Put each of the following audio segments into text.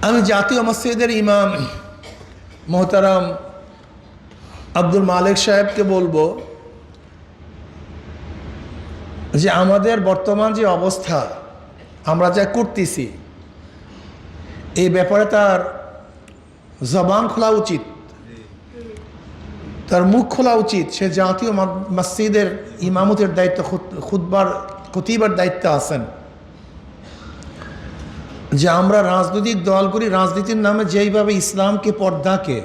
আমি জাতীয় মসজিদের ইমাম মোহতারাম আব্দুল মালিক সাহেবকে বলবো যে আমাদের বর্তমান যে অবস্থা আমরা যা করতেছি এই ব্যাপারে তার জবান খোলা উচিত, তার মুখ খোলা উচিত। সে জাতীয় মসজিদের ইমামতের দায়িত্ব, খতিবার দায়িত্ব আছেন। যে আমরা রাজনৈতিক দলগুলি রাজনীতির নামে যেইভাবে ইসলামকে, পর্দাকে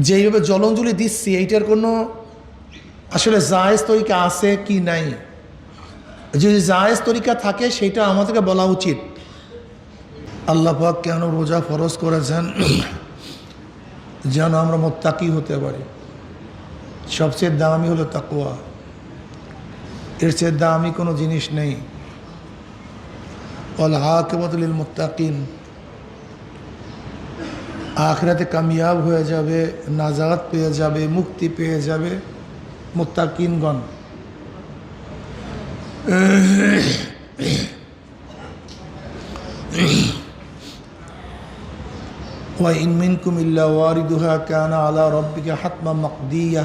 যেইভাবে জলাঞ্জলি দিচ্ছি, এইটার কোনো আসলে জায়েজ তরিকা আছে কি নাই। যদি জায়েজ তরিকা থাকে সেটা আমাদেরকে বলা উচিত। আল্লাহ পাক কেন রোজা ফরজ করেছেন? যেন আমরা মুত্তাকি হতে পারি। সবচেয়ে দামি হলো তাকওয়া, এর চেয়ে দামি কোনো জিনিস নেই। ওয়াল আকিবাতু লিল মুত্তাকিন, আখিরাতে কামিয়াব হয়ে যাবে, নাজাত পেয়ে যাবে, মুক্তি পেয়ে যাবে মুত্তাকিনগণ। ওয়া ইন মিনকুম ইল্লা ওয়ারিদুহা কানা আলা রাব্বিকা হাতমান মাকদিয়া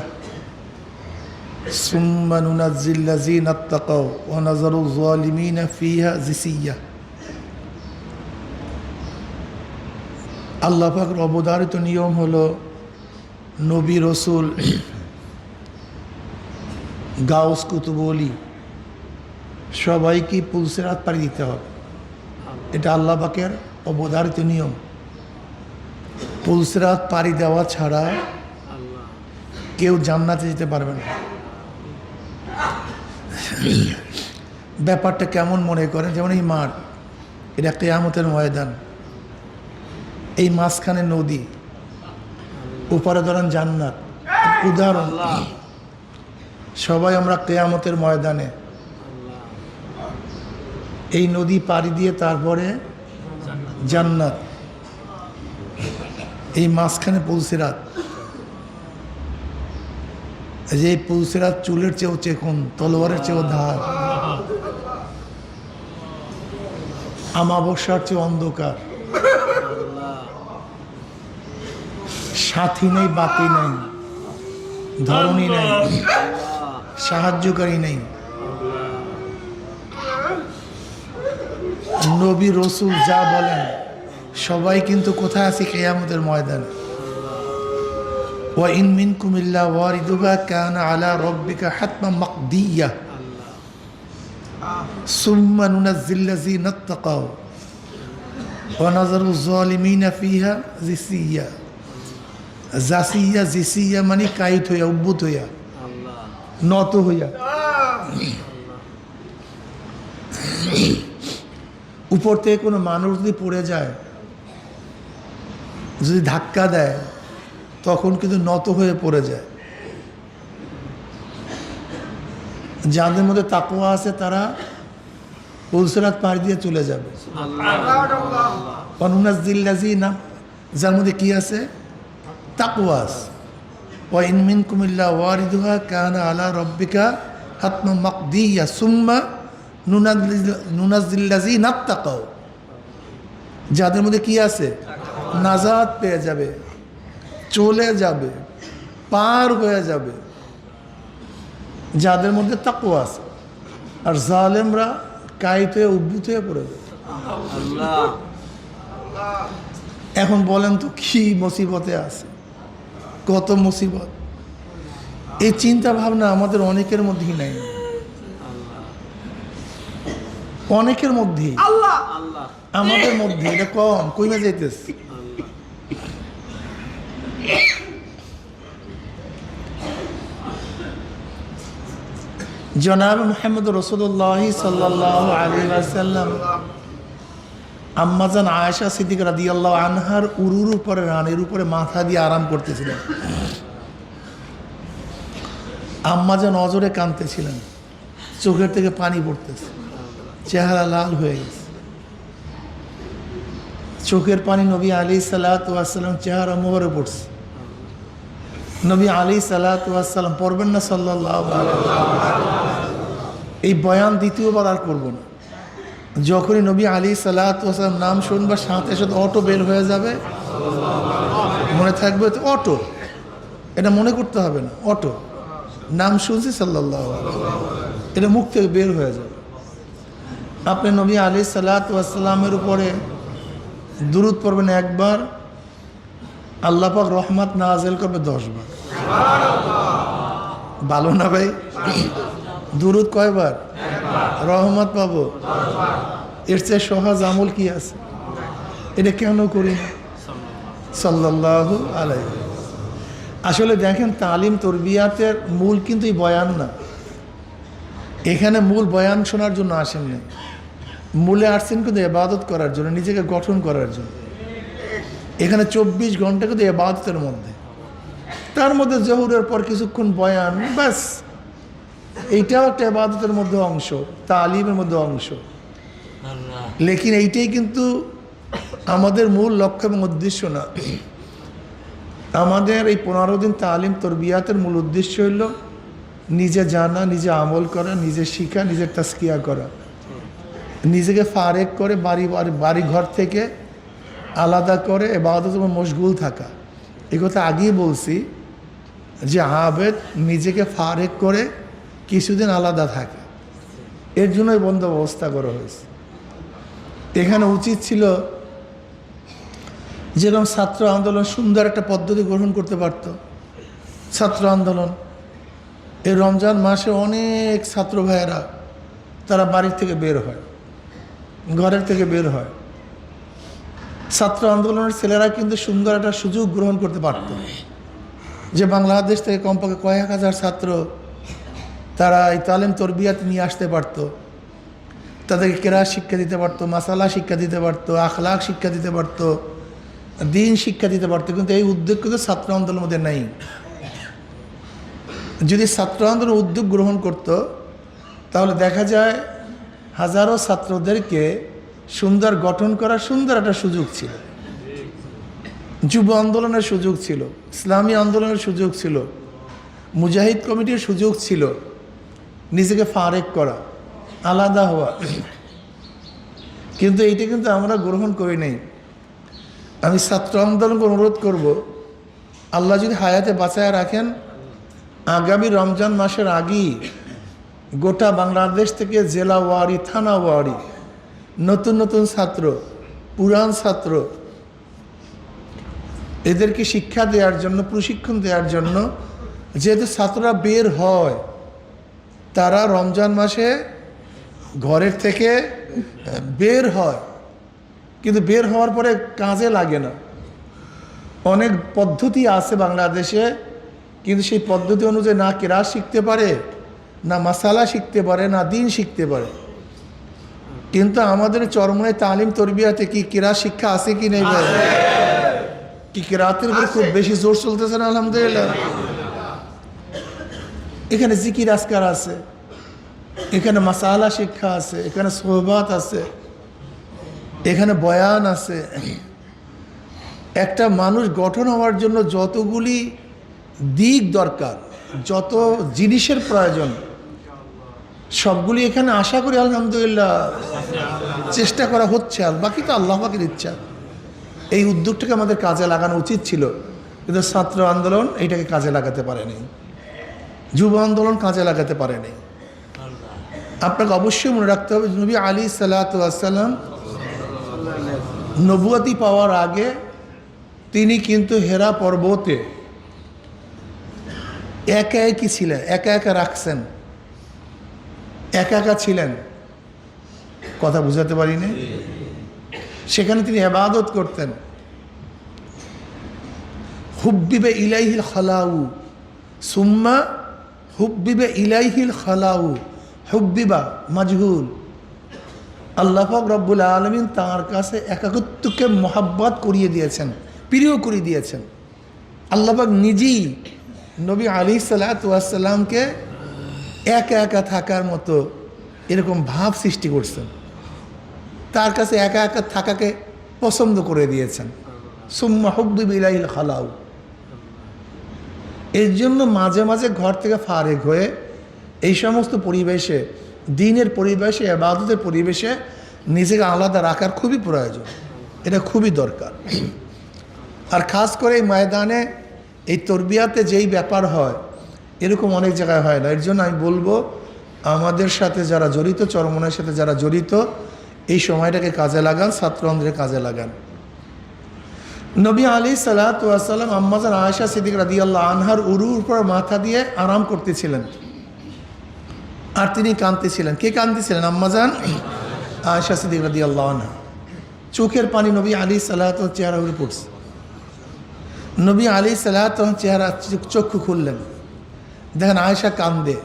সুম্মা নুনাজ্জিল লাযিনা ইত্তাকাও ওয়া নাযারু যালিমিনা ফিহা জিসিয়া। আল্লাহ পাকের অবধারিত নিয়ম হলো নবী, রসুল, গাউস, কুতুব, ওলি সবাইকে পুলসিরাত পাড়ি দিতে হবে। এটা আল্লাহ পাকের অবধারিত নিয়ম। পুলসিরাত পাড়ি দেওয়া ছাড়া কেউ জান্নাতে যেতে পারবে না। ব্যাপারটা কেমন মনে করেন? যেমন এই মাঠ, এটা কিয়ামতের ময়দান, এই মাঝখানে নদী, উপরে ধরেন জান্নাত। উদাহরণ, সবাই আমরা কিয়ামতের ময়দানে এই নদী পাড়ি দিয়ে তারপরে জান্নাত, এই মাঝখানে পুলসিরাত। যে এই পুলসিরাত চুলের চেয়েও চেকন, তলোয়ারের চেয়েও ধার, আমাবস্যার চেয়ে অন্ধকার। সাথী নেই, বাতি নেই, ধরণী নেই, সাহায্যকারী নেই। নবী, রসুল যা বলেন সবাই কিন্তু কোথায় আছে? কিয়ামতের ময়দানে। ওয়া ইন মিনকুম ইল্লা ওয়ারিদুহা কানা আলা রাব্বিকা হাতমান মাকদিয়া সুম্মা নুনাজ্জিল লাযিনা ইত্তাকাও ওয়া নাযারু যালিমিনা ফিহা জিসিয়া। জাসিয়া, জিসিয়া মানে কাইত হইয়া, উদ্ভূত হইয়া, নত হইয়া। উপর থেকে কোনো মানুষ যদি পড়ে যায়, যদি ধাক্কা দেয়, তখন কিন্তু নত হয়ে পড়ে যায়। যাদের মধ্যে তাকওয়া আছে তারা পুলসিরাত পাড়ি দিয়ে চলে যাবে। যার মধ্যে কি আছে? তাকওয়া আছে। ওয়া ইন মিনকুম ইল্লা ওয়ারিদুহা কানা আলা রাব্বিকা হাতমান মাকদিয়া সুম্মা নুনাজ্জিল লাযিনা ইত্তাকাও। যাদের মধ্যে কি আছে? নাজাত পেয়ে যাবে, চলে যাবে, পার হয়ে যাবে, যাদের মধ্যে তাকওয়া আছে। আর জালেমরা কাইত হয়ে, উদ্ভূত হয়ে পড়ে যাবে। এখন বলেন তো কি মুসিবতে আছে, কত মুসিবত। এই চিন্তা ভাবনা আমাদের অনেকের মধ্যেই নাই, অনেকের মধ্যেই, আমাদের মধ্যে এটা কম। কইমে যাইতেছে? জনাব মুহাম্মদ রাসূলুল্লাহ সাল্লাল্লাহু আলাইহি ওয়াসাল্লাম আম্মাজান আয়েশা সিদ্দিকা রাদিয়াল্লাহু আনহার উরুর উপরে, রানের উপরে মাথা দিয়ে আরাম করতেছিলেন। আম্মাজান অজরে কাঁদতেছিলেন, চোখের থেকে পানি পড়তেছে, চেহারা লাল হয়ে গেছে। চোখের পানি নবী আলাইহিস সালাতু ওয়াস সালাম চেহারা মোহরে পড়ছে। নবী আলাইহিস সালাতু ওয়াস সালাম পড়বেন না সাল্লাল্লাহু আলাইহি ওয়াসাল্লাম। এই বয়ান দ্বিতীয়বার আর করব না। যখনই নবী আলী সাল্লাল্লাহু আলাইহি ওয়াসাল্লাম নাম শুনবার সাথে সাথে অটো বের হয়ে যাবে, মনে থাকবে তো অটো, এটা মনে করতে হবে না, অটো নাম শুনছি সাল্লাল্লাহু আলাইহি ওয়াসাল্লাম, এটা মুখ থেকে বের হয়ে যাবে। আপনি নবী আলী সাল্লাল্লাহু আলাইহি ওয়াসাল্লামের উপরে দুরূদ পড়বেন একবার, আল্লাহ পাক রহমত নাযিল করবে 10 বার। ভালো না ভাই? দুরূদ কয়বার? রহমত পাবো। এর চেয়ে সহজ আমল কি আছে? এটা কেন করি না? সাল্লাল্লাহু আলাইহি। আসলে দেখেন, তালিম তরবিয়াতের মূল কিন্তু এই বয়ান না। এখানে মূল বয়ান শোনার জন্য আসেন না, মূলে আসছেন কিন্তু ইবাদত করার জন্য, নিজেকে গঠন করার জন্য। এখানে 24 ঘন্টা কিন্তু ইবাদতের মধ্যে, তার মধ্যে জোহরের পর কিছুক্ষণ বয়ান, ব্যাস। এইটাও একটা ইবাদতের মধ্যে অংশ, তালিমের মধ্যে অংশ। লেকিন এইটাই কিন্তু আমাদের মূল লক্ষ্য এবং উদ্দেশ্য না। আমাদের এই 15 দিন তালিম তরবিয়াতের মূল উদ্দেশ্য হইল নিজে জানা, নিজে আমল করা, নিজে শিখা, নিজের তাসকিয়া করা, নিজেকে ফারেক করে বাড়ি ঘর থেকে আলাদা করে ইবাদত এবং মশগুল থাকা। এই কথা আগেই বলছি যে আবেদ নিজেকে ফারেক করে কিছুদিন আলাদা থাকে, এর জন্যই বন্দোবস্ত করা হয়েছে। এখানে উচিত ছিল যেরকম ছাত্র আন্দোলন সুন্দর একটা পদ্ধতি গ্রহণ করতে পারত। ছাত্র আন্দোলন এই রমজান মাসে অনেক ছাত্র ভাইয়েরা তারা বাড়ির থেকে বের হয়, ঘরের থেকে বের হয়। ছাত্র আন্দোলনের ছেলেরা কিন্তু সুন্দর একটা সুযোগ গ্রহণ করতে পারত, যে বাংলাদেশ থেকে কমপক্ষে কয়েক হাজার ছাত্র তারা এই তালিম তরবিয়াত নিয়ে আসতে পারত, তাদেরকে কেরাত শিক্ষা দিতে পারতো, মাসালা শিক্ষা দিতে পারতো, আখলাক শিক্ষা দিতে পারতো, দিন শিক্ষা দিতে পারতো। কিন্তু এই উদ্যোগ কিন্তু ছাত্র আন্দোলনের মধ্যে নেই। যদি ছাত্র আন্দোলন উদ্যোগ গ্রহণ করত, তাহলে দেখা যায় হাজারো ছাত্রদেরকে সুন্দর গঠন করার সুন্দর একটা সুযোগ ছিল। যুব আন্দোলনের সুযোগ ছিল, ইসলামী আন্দোলনের সুযোগ ছিল, মুজাহিদ কমিটির সুযোগ ছিল নিজেকে ফারেক করা, আলাদা হওয়া। কিন্তু এইটা কিন্তু আমরা গ্রহণ করি নাই। আমি ছাত্র আন্দোলনকে অনুরোধ করব, আল্লাহ যদি হায়াতে বাঁচায় রাখেন, আগামী রমজান মাসের আগেই গোটা বাংলাদেশ থেকে জেলা ওয়ারি, থানা ওয়ারি নতুন নতুন ছাত্র, পুরান ছাত্র, এদেরকে শিক্ষা দেওয়ার জন্য, প্রশিক্ষণ দেওয়ার জন্য, যেহেতু ছাত্ররা বের হয়, তারা রমজান মাসে ঘরের থেকে বের হয়, কিন্তু বের হওয়ার পরে কাজে লাগে না। অনেক পদ্ধতি আছে বাংলাদেশে, কিন্তু সেই পদ্ধতি অনুযায়ী না কেরাত শিখতে পারে, না মাসালা শিখতে পারে, না দিন শিখতে পারে। কিন্তু আমাদের চরমনায় তালিম তরবিয়াতে কি কেরাত শিক্ষা আছে কি নেই? কি কেরাতের উপর খুব বেশি জোর চলতেছে না? আলহামদুলিল্লাহ। এখানে জিকির আজকার আছে, এখানে মাসালা শিক্ষা আছে, এখানে সোহবাত আছে, এখানে বয়ান আছে। একটা মানুষ গঠন হওয়ার জন্য যতগুলি দিক দরকার, যত জিনিসের প্রয়োজন, সবগুলি এখানে আশা করি আলহামদুলিল্লাহ চেষ্টা করা হচ্ছে। আর বাকি তো আল্লাহ পাকের ইচ্ছা। এই উদ্যোগটাকে আমাদের কাজে লাগানো উচিত ছিল, কিন্তু ছাত্র আন্দোলন এইটাকে কাজে লাগাতে পারেনি, যুব আন্দোলন কাজে লাগাতে পারেনি। আপনাকে অবশ্যই মনে রাখতে হবে, নবী আলী সাল্লাল্লাহু আলাইহি ওয়াসাল্লাম নবুয়তি পাওয়ার আগে তিনি কিন্তু হেরা পর্বতে একা একই ছিলেন, একা একা রাখছেন, একা একা ছিলেন। কথা বুঝাতে পারি না? সেখানে তিনি ইবাদত করতেন। হুব্বিবে ইলাইহিল খালাউ সুম্মা হুব্বিবে ইলাইহিল খালাউ, হুব্বিবা মাজহুল। আল্লাহ পাক রব্বুল আলামিন তাঁর কাছে একাকিত্বকে মহাব্বত করিয়ে দিয়েছেন, প্রিয় করিয়ে দিয়েছেন। আল্লাহ পাক নিজেই নবী আলাইহিসসালাতু ওয়াসসালামকে একা একা থাকার মতো এরকম ভাব সৃষ্টি করছেন, তার কাছে একা একা থাকাকে পছন্দ করে দিয়েছেন। সুম্মা হুব্বিবা ইলাইহিল খালাউ। এর জন্য মাঝে মাঝে ঘর থেকে ফারেক হয়ে এই সমস্ত পরিবেশে, দিনের পরিবেশে, ইবাদতের পরিবেশে নিজেকে আলাদা রাখার খুবই প্রয়োজন, এটা খুবই দরকার। আর খাস করে এই ময়দানে এই তরবিয়াতে যেই ব্যাপার হয় এরকম অনেক জায়গায় হয় না। এর জন্য আমি বলবো আমাদের সাথে যারা জড়িত, চরমনের সাথে যারা জড়িত, এই সময়টাকে কাজে লাগান, ছাত্রদের কাজে লাগান। নবী আলাইহিস সালাতু ওয়াস সালাম আম্মাজান আয়েশা সিদ্দিকা রাদিয়াল্লাহু আনহার উরুর উপর মাথা দিয়ে আরাম করতেছিলেন, আর তিনি কাঁদতেছিলেন। কে কাঁদতেছিলেন? আম্মাজান আয়েশা সিদ্দিকা রাদিয়াল্লাহু আনহা। চোখের পানি নবী আলাইহিস সালাতু চেহারা উপরে পড়ছে। নবী আলাইহিস সালাতু চেহারা চক্ষু খুললেন, দেখেন আয়েশা কান্দে,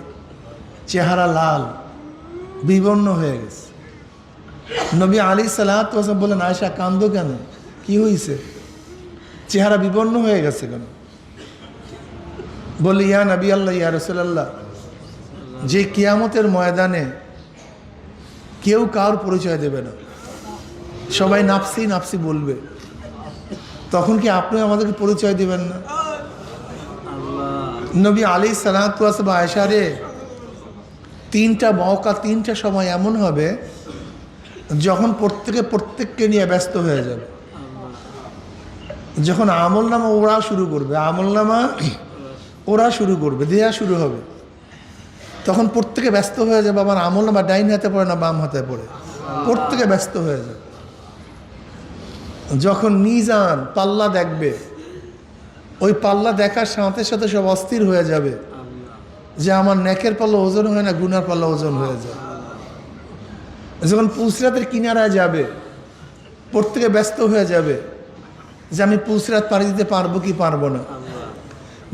চেহারা লাল বিবর্ণ হয়ে গেছে। নবী আলাইহিস সালাতু বললেন, আয়েশা কান্দো কেন, কি হয়েছে, চেহারা বিবর্ণ হয়ে গেছে কেন? বলি, ইয়া নবী আল্লাহ, ইয়া রাসূলুল্লাহ, যে কিয়ামতের ময়দানে কেউ কারোর পরিচয় দেবে না, সবাই নাফসি নাফসি বলবে, তখন কি আপনি আমাদেরকে পরিচয় দিবেন না? নবী আলাইহিস সালাতু ওয়াস সালাম, আয়েশা রে, তিনটা মওকা, তিনটা সময় এমন হবে যখন প্রত্যেককে নিয়ে ব্যস্ত হয়ে যাবে। যখন আমল নামা ওরা শুরু করবে, আমল নামা ওরা শুরু করবে, দেয়া শুরু হবে, তখন প্রত্যেকে ব্যস্ত হয়ে যাবে। আবার আমল নামা ডাইন হাতে পড়ে না বাম হাতে পড়ে, প্রত্যেকে ব্যস্ত হয়ে যাবে। যখন মিজান পাল্লা দেখবে, ওই পাল্লা দেখার সাথে সাথে সব অস্থির হয়ে যাবে যে আমার নেকের পাল্লা ওজন হয় না, গুনার পাল্লা ওজন হয়ে যায়। যখন পুলসিরাতের কিনারায় যাবে, প্রত্যেকে ব্যস্ত হয়ে যাবে যে আমি পুলসিরাত পাড়ি দিতে পারবো কি পারবো না।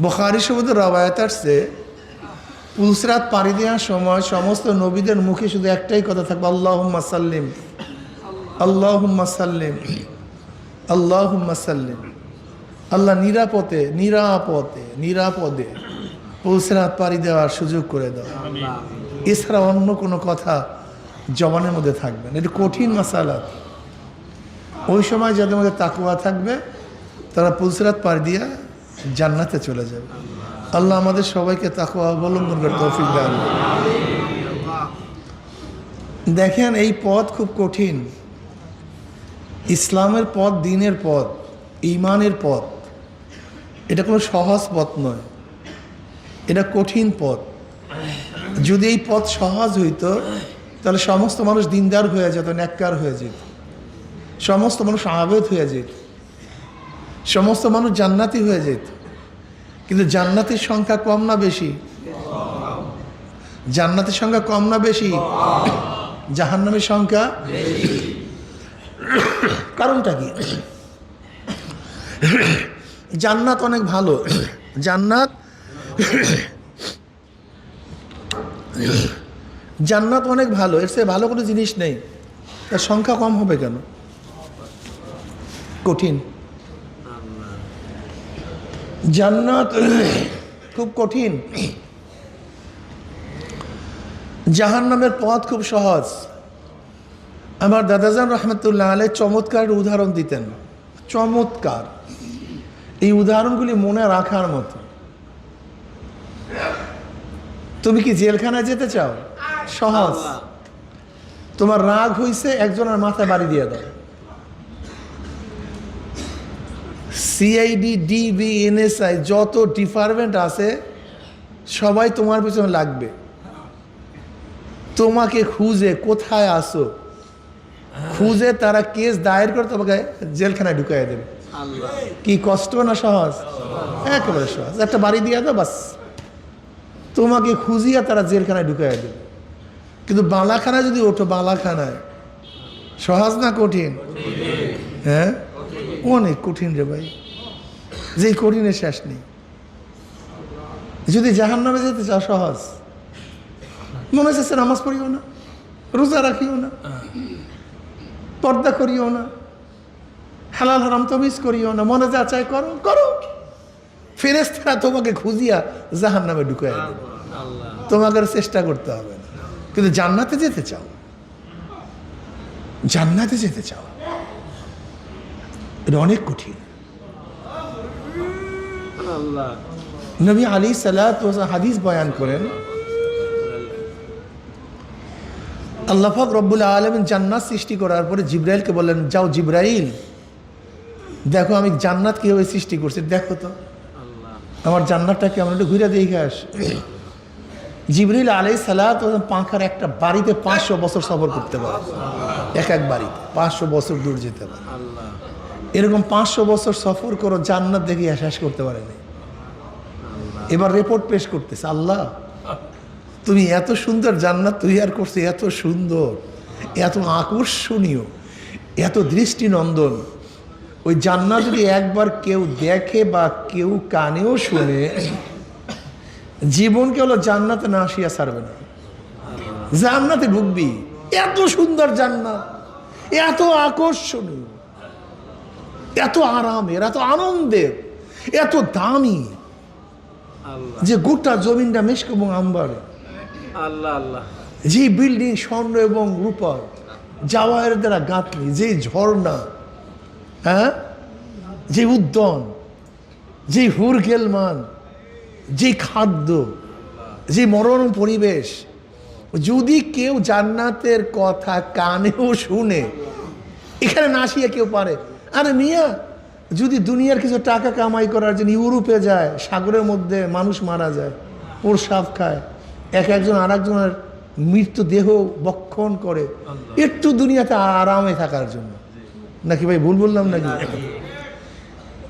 বুখারী শরীফে রওয়ায়াত আসছে, পুলসিরাত পাড়ি দেওয়ার সময় সমস্ত নবীদের মুখে শুধু একটাই কথা থাকবে, আল্লাহুম্মা সাল্লিম, আল্লাহুম্মা সাল্লিম, আল্লাহুম্মা সাল্লিম। আল্লাহ নিরাপদে নিরাপদে নিরাপদে পুলসিরাত পাড়ি দেওয়ার সুযোগ করে দাও। এছাড়া অন্য কোনো কথা জবানের মধ্যে থাকবে না। এটা কঠিন মাসালা। ওই সময় যাদের মধ্যে তাকওয়া থাকবে তারা পুলসিরাত পাড়ি দিয়ে জান্নাতে চলে যাবে। আল্লাহ আমাদের সবাইকে তাকওয়া অবলম্বন করে তৌফিক দান। দেখেন, এই পথ খুব কঠিন। ইসলামের পথ, দ্বীনের পথ, ঈমানের পথ, এটা কোনো সহজ পথ নয়, এটা কঠিন পথ। যদি এই পথ সহজ হইতো তাহলে সমস্ত মানুষ দিনদার হয়ে যেত, নেককার হয়ে যেত, সমস্ত মানুষ আবেদ হয়ে যেত, সমস্ত মানুষ জান্নাতি হয়ে যেত। কিন্তু জান্নাতের সংখ্যা কম না বেশি? জান্নাতের সংখ্যা কম না বেশি? জাহান্নামের সংখ্যা বেশি। কারণটা কি? জান্নাত অনেক ভালো, জান্নাত জান্নাত অনেক ভালো, এর চেয়ে ভালো কোনো জিনিস নেই, তার সংখ্যা কম হবে কেন? কঠিন। জান্নাত খুব কঠিন, জাহান্নামের পথ খুব সহজ। আমার দাদাজান রহমতুল্লাহ আলাইহ চমৎকার উদাহরণ দিতেন, চমৎকার। এই উদাহরণগুলি মনে রাখার মতো। তুমি কি জেলখানায় যেতে চাও? সহজ। তোমার রাগ হইছে, একজনের মাথায় বাড়ি দিয়ে দাও। সিআইডি, ডিবি, এনএসআই যত ডিপার্টমেন্ট আছে সবাই তোমার পিছনে লাগবে, তোমাকে খুঁজে কোথায় আসো খুঁজে তারা কেস দায়ের করে তোমাকে জেলখানায় ঢুকাই দেবে। কি কষ্ট না সহজ? একেবারে সহজ। একটা বাড়ি দিয়ে দাও, বাস তোমাকে খুঁজিয়া তারা জেলখানায় ঢুকাই দেবে। কিন্তু বালাখানায় যদি ওঠো, বালাখানায় সহজ না কঠিন? হ্যাঁ, অনেক কঠিন রে ভাই, যে কঠিনের শেষ নেই। যদি জাহান্নামে যেতে চাও সহজ, মনে হচ্ছে নামাজ পড়িও না, রোজা রাখিও না, পর্দা করিও না, হালাল হারাম তমিজ করিও না, মনে যা চাই করো করো, ফেরেশতারা তোমাকে খুঁজিয়া জাহান্নামে ঢুকাইয়া দেবে, তোমাকে চেষ্টা করতে হবে না। কিন্তু জান্নাতে যেতে চাও, জান্নাতে যেতে চাও, এটা অনেক কঠিন। নবী আলাইহিস সালাতু ওয়াস সালাম হাদিস বয়ান করেন, আল্লাহ পাক রব্বুল আলামিন জান্নাত সৃষ্টি করার পরে জিব্রাইলকে বললেন, যাও জিব্রাইল, দেখো আমি জান্নাত কীভাবে সৃষ্টি করছি, দেখো তো আমার জান্নাতটা কেমন, একটু ঘুরে দেখে আস। জিবরিল আলাইহিস সালাত পাখার একটা বাড়িতে 500 বছর সফর করতে পারে, এক বাড়িতে 500 বছর দূর যেতে পারে। এরকম 500 বছর সফর করো, জান্নাত দেখে শেষ করতে পারেনি। এবার রিপোর্ট পেশ করতেছে, আল্লাহ তুমি এত সুন্দর জান্নাত তৈরি করছো, এত সুন্দর, এত আকর্ষণীয়, এত দৃষ্টিনন্দন, ওই জান্নাত যদি একবার কেউ দেখে বা কেউ কানেও শুনে, জীবনকে হলো জান্নাতে না আসিয়া ছাড়বে না, জান্নাতে ঢুকবি। এত সুন্দর জান্নাত, এত আকর্ষণীয়, এত আরামের, এত আনন্দের, এত দামি, যে গোটা জমিনটা মেশক এবং আম্বারে, যে বিল্ডিং স্বর্ণ এবং রূপার, জাওয়াহের দ্বারা গাঁথনি, যে ঝর্ণা, হ্যাঁ, যে উদ্যান, যে হুরগেলমান, যে খাদ্য, যে মনোরম পরিবেশ, যদি কেউ জান্নাতের কথা কানেও শুনে, এখানে না আসিয়া কেউ পারে। আরে মিয়া, যদি দুনিয়ার কিছু টাকা কামাই করার জন্য ইউরোপে যায়, সাগরের মধ্যে মানুষ মারা যায়, প্রসাব খায়, একজন আর একজনের মৃতদেহ বক্ষণ করে, একটু দুনিয়াতে আরামে থাকার জন্য, নাকি ভাই ভুল বললাম নাকি?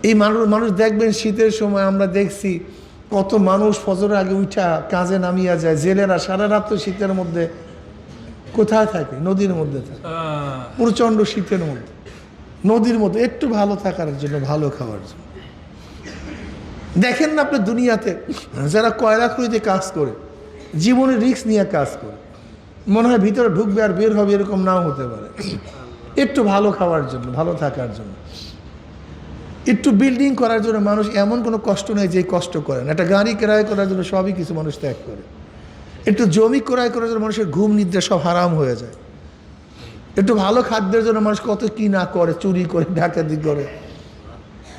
এই মানুষ দেখবেন শীতের সময় আমরা দেখছি কত মানুষ ফজরের আগে উঠা কাজে নামিয়া যায়। জেলেরা সারা রাত তো শীতের মধ্যে কোথায় থাকে? নদীর মধ্যে থাকে, প্রচণ্ড শীতের মধ্যে নদীর মধ্যে, একটু ভালো থাকার জন্য, ভালো খাওয়ার জন্য। দেখেন না আপনি দুনিয়াতে যারা কয়লা খনিতে কাজ করে, জীবনে রিস্ক নিয়ে কাজ করে, মনে হয় ভিতরে ঢুকবে আর বের হবে, এরকম নাও হতে পারে। একটু ভালো খাওয়ার জন্য, ভালো থাকার জন্য, একটু বিল্ডিং করার জন্য মানুষ এমন কোনো কষ্ট নেই যে কষ্ট করেন। একটা গাড়ি ক্রয় করার জন্য সবই কিছু মানুষ ত্যাগ করে। একটু জমি ক্রয় করার জন্য মানুষের ঘুম নিদ্রা সব হারাম হয়ে যায়। একটু ভালো খাদ্যের জন্য মানুষ কত কি না করে, চুরি করে, ডাকাতি করে।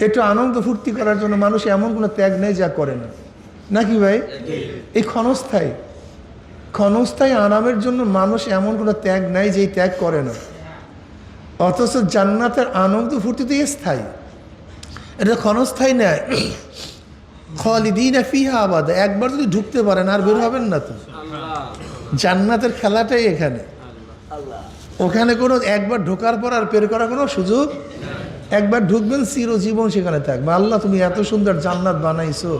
একটু আনন্দ ফুর্তি করার জন্য মানুষ এমন কোনো ত্যাগ নেই যা করে না, নাকি ভাই? এই ক্ষণস্থায়ী আরামের জন্য মানুষ এমন কোনো ত্যাগ নাই যেই ত্যাগ করে না। অথচ জান্নাতের আনন্দ ফুর্তি তো স্থায়ী, এটা ক্ষণস্থায়ী নেয়। খালিদিনা ফিহা আবাদা, একবার যদি ঢুকতে পারেন আর বের হবেন না তো। জান্নাতের খেলাটাই এখানে, ওখানে কোনো একবার ঢোকার পর আর বের করার কোনো সুযোগ, একবার ঢুকবেন চিরজীবন সেখানে থাকবে। আল্লাহ তুমি এত সুন্দর জান্নাত বানাইছো,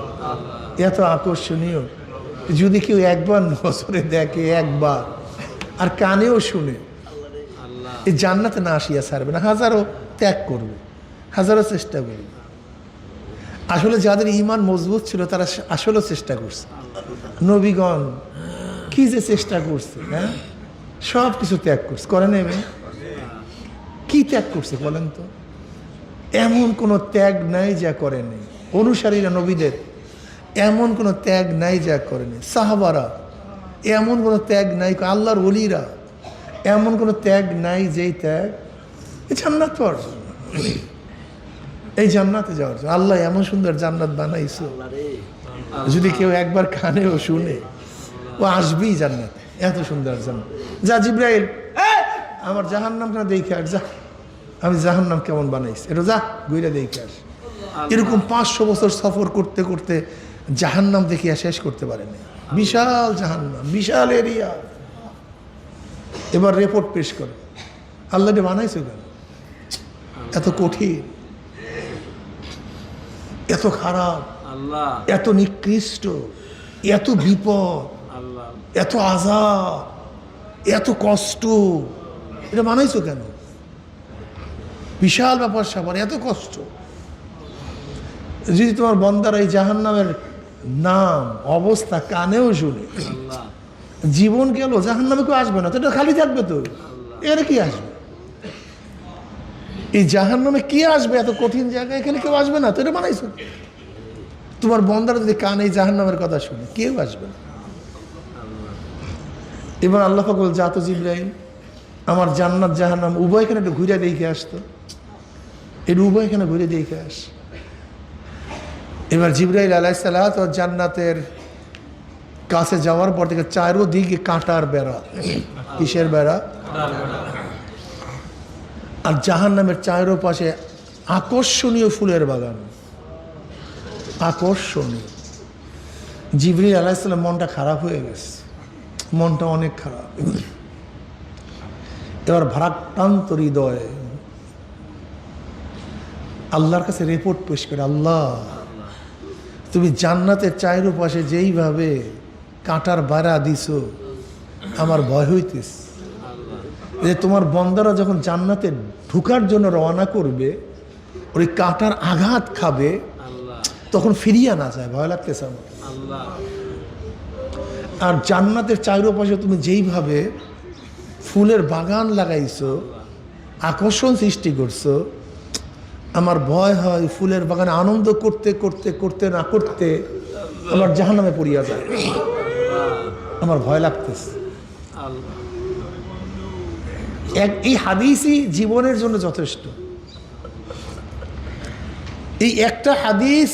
এত আকর্ষণীয়, যদি কেউ একবার বছরে দেখে, একবার আর কানেও শুনে, এই জান্নাতে না আসিয়া ছাড়বে না। হাজারো ত্যাগ করবে, হাজারো চেষ্টা করবে। আসলে যাদের ঈমান মজবুত ছিল তারা আসলে চেষ্টা করছে। নবীগণ কি যে চেষ্টা করছে, হ্যাঁ, সব কিছু ত্যাগ করছে, করে নেবে। কি ত্যাগ করছে বলেন তো? এমন কোনো ত্যাগ নাই যা করে নেই। অনুসারীরা নবীদের এমন কোনো ত্যাগ নাই যা করে নেই। সাহাবারা এমন কোনো ত্যাগ নাই, আল্লাহর ওলিরা এমন কোনো ত্যাগ নাই যেই ত্যাগ এই জান্নাত পাওয়ার জন্য, এই জান্নাতে যাওয়ার জন্য। আল্লাহ এমন সুন্দর জান্নাত বানাইছো, যদি কেউ একবার কানেও শুনে ও আসবেই জান্নাতে। এত সুন্দর জান্নাত। যা জিব্রাইল, আমার জাহান্নামটা দেখে আর, যা আমি জাহান্নাম কেমন বানাইছি, এটা যা ঘুরে দেখে আস। এরকম 500 বছর সফর করতে করতে জাহান্নাম দেখিয়া শেষ করতে পারেনি। বিশাল জাহান্নাম, বিশাল এরিয়া। এবার রিপোর্ট পেশ করে, আল্লাহ এটা বানাইছো কেন? এত কঠিন, এত খারাপ, এত নিকৃষ্ট, এত বিপদ, এত আযাব, এত কষ্ট, এটা বানাইছো কেন? বিশাল ব্যাপার স্যাপার, এত কষ্ট। যদি তোমার বন্দার এই জাহান্নামের নাম, অবস্থা কানেও শুনে, জীবন গেল, জাহান্নামে কেউ আসবে না তো, এটা খালি থাকবে তো, এর কি আসবে? এই জাহান্নামে কি আসবে? এত কঠিন জায়গা, এখানে কেউ আসবে না তো, এটা বানাইছো। তোমার বন্দারা যদি কানে এই জাহান্নামের কথা শুনে, কেউ আসবে না। এবার আল্লাহ পাক বল, যা তো জিবরাইল, আমার জান্নাত জাহান্নাম উভয়খানে একটু ঘুরে দেখে আসতো, এর উভয়খানে ঘুরে দেখে আস। এবার জিবরাইল আলাইহিস সালাত জান্নাতের কাছে যাওয়ার পর থেকে চারোদিকে কাঁটার বেড়া। কিসের বেড়া? আর জাহান্নামের চারো পাশে আকর্ষণীয় ফুলের বাগান, আকর্ষণীয়। জিবরিল আলাইহিস সালাম মনটা খারাপ হয়ে গেছে, মনটা অনেক খারাপ। এবার ভারাক্রান্ত হৃদয়ে আল্লাহর কাছে রিপোর্ট পেশ করে, আল্লাহ তুমি জান্নাতের চাইরো পাশে যেইভাবে কাঁটার বাড়া দিছো, আমার ভয় হইতেছ যে তোমার বন্দারা যখন জান্নাতে ঢুকার জন্য রওনা করবে, ওই কাঁটার আঘাত খাবে, তখন ফিরিয়া না যায়, ভয় লাগতেছে আমার। আর জান্নাতের চাইরো পাশে তুমি যেইভাবে ফুলের বাগান লাগাইছো, আকর্ষণ সৃষ্টি করছো, আমার ভয় হয় ফুলের বাগানে আনন্দ করতে করতে করতে না করতে আমার জাহান্নামে পড়িয়া যায়, আমার ভয় লাগতেছে। এই হাদিসই জীবনের জন্য যথেষ্ট। এই একটা হাদিস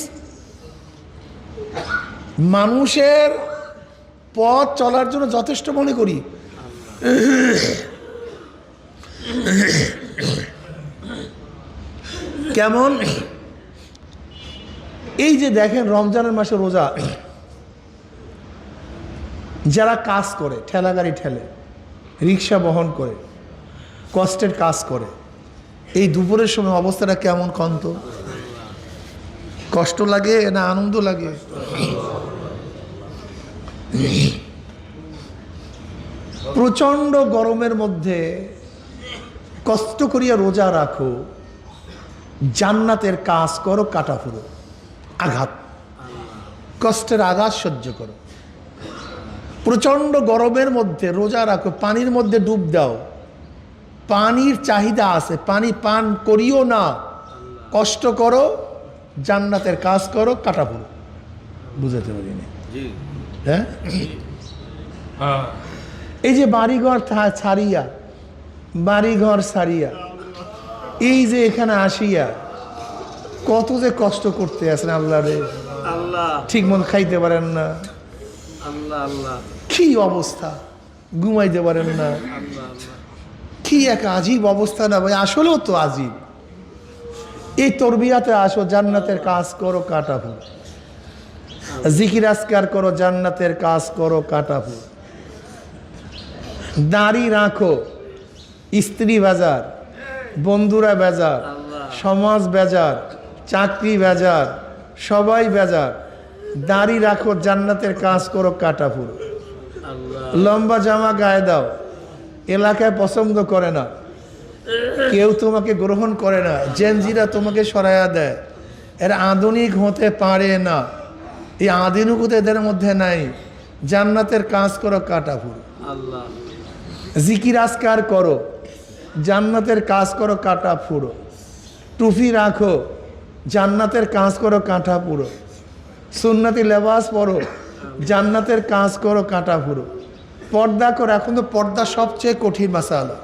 মানুষের পথ চলার জন্য যথেষ্ট মনে করি। কেমন? এই যে দেখেন রমজানের মাসে রোজা, যারা কাজ করে, ঠেলা গাড়ি ঠেলে, রিক্সা বহন করে, কষ্টের কাজ করে, এই দুপুরের সময় অবস্থাটা কেমন কন্ত? কষ্ট লাগে না আনন্দ লাগে? প্রচন্ড গরমের মধ্যে কষ্ট করিয়া রোজা রাখো, জান্নাতের কাজ করো, কাটা ফুরো, আঘাত, কষ্টের আঘাত সহ্য করো। প্রচন্ড গরমের মধ্যে রোজা রাখো, পানির মধ্যে ডুব দাও, পানির চাহিদা আছে, পানি পান করিও না, কষ্ট করো, জান্নাতের কাজ করো, কাটা ফুরো। বুঝাতে পারি না? হ্যাঁ, এই যে বাড়িঘর ছাড়িয়া, বাড়িঘর ছাড়িয়া এই যে এখানে আসিয়া কত যে কষ্ট করতে আছেন আল্লাহ রে, ঠিক মতো খাইতে পারেন না, কি অবস্থা, ঘুমাইতে পারেন না, কি এক আজীব অবস্থা না ভাই? আসলেও তো আজীব। এই তরবিয়াতে আসো, জান্নাতের কাজ করো, কাটা ফুল, জিকির আজকার করো, জান্নাতের কাজ করো, কাটা ফুল। দাড়ি রাখো, স্ত্রী বেজার, বন্ধুরা বেজার, সমাজ বেজার, চাকরি বেজার, সবাই বেজার, দাড়ি রাখো, জান্নাতের কাজ করো, কাটা ফুল। লম্বা জামা গায়ে দাও, এলাকায় পছন্দ করে না, কেউ তোমাকে গ্রহণ করে না, জেনজিরা তোমাকে সরাইয়া দেয়, এরা আধুনিক হতে পারে না, এই আধুনিকতা এদের মধ্যে নাই, জান্নাতের কাজ করো, কাটা ফুল। জিকির আজকার করো, জান্নাতের কাজ করো, কাটা ফুরো। টুপি রাখো, জান্নাতের কাজ করো, কাঁটা ফুরো। সুন্নতি লেবাস পরো, জান্নাতের কাজ করো, কাঁটা ফুরো। পর্দা করো, এখন তো পর্দা সবচেয়ে কঠিন মাসালা,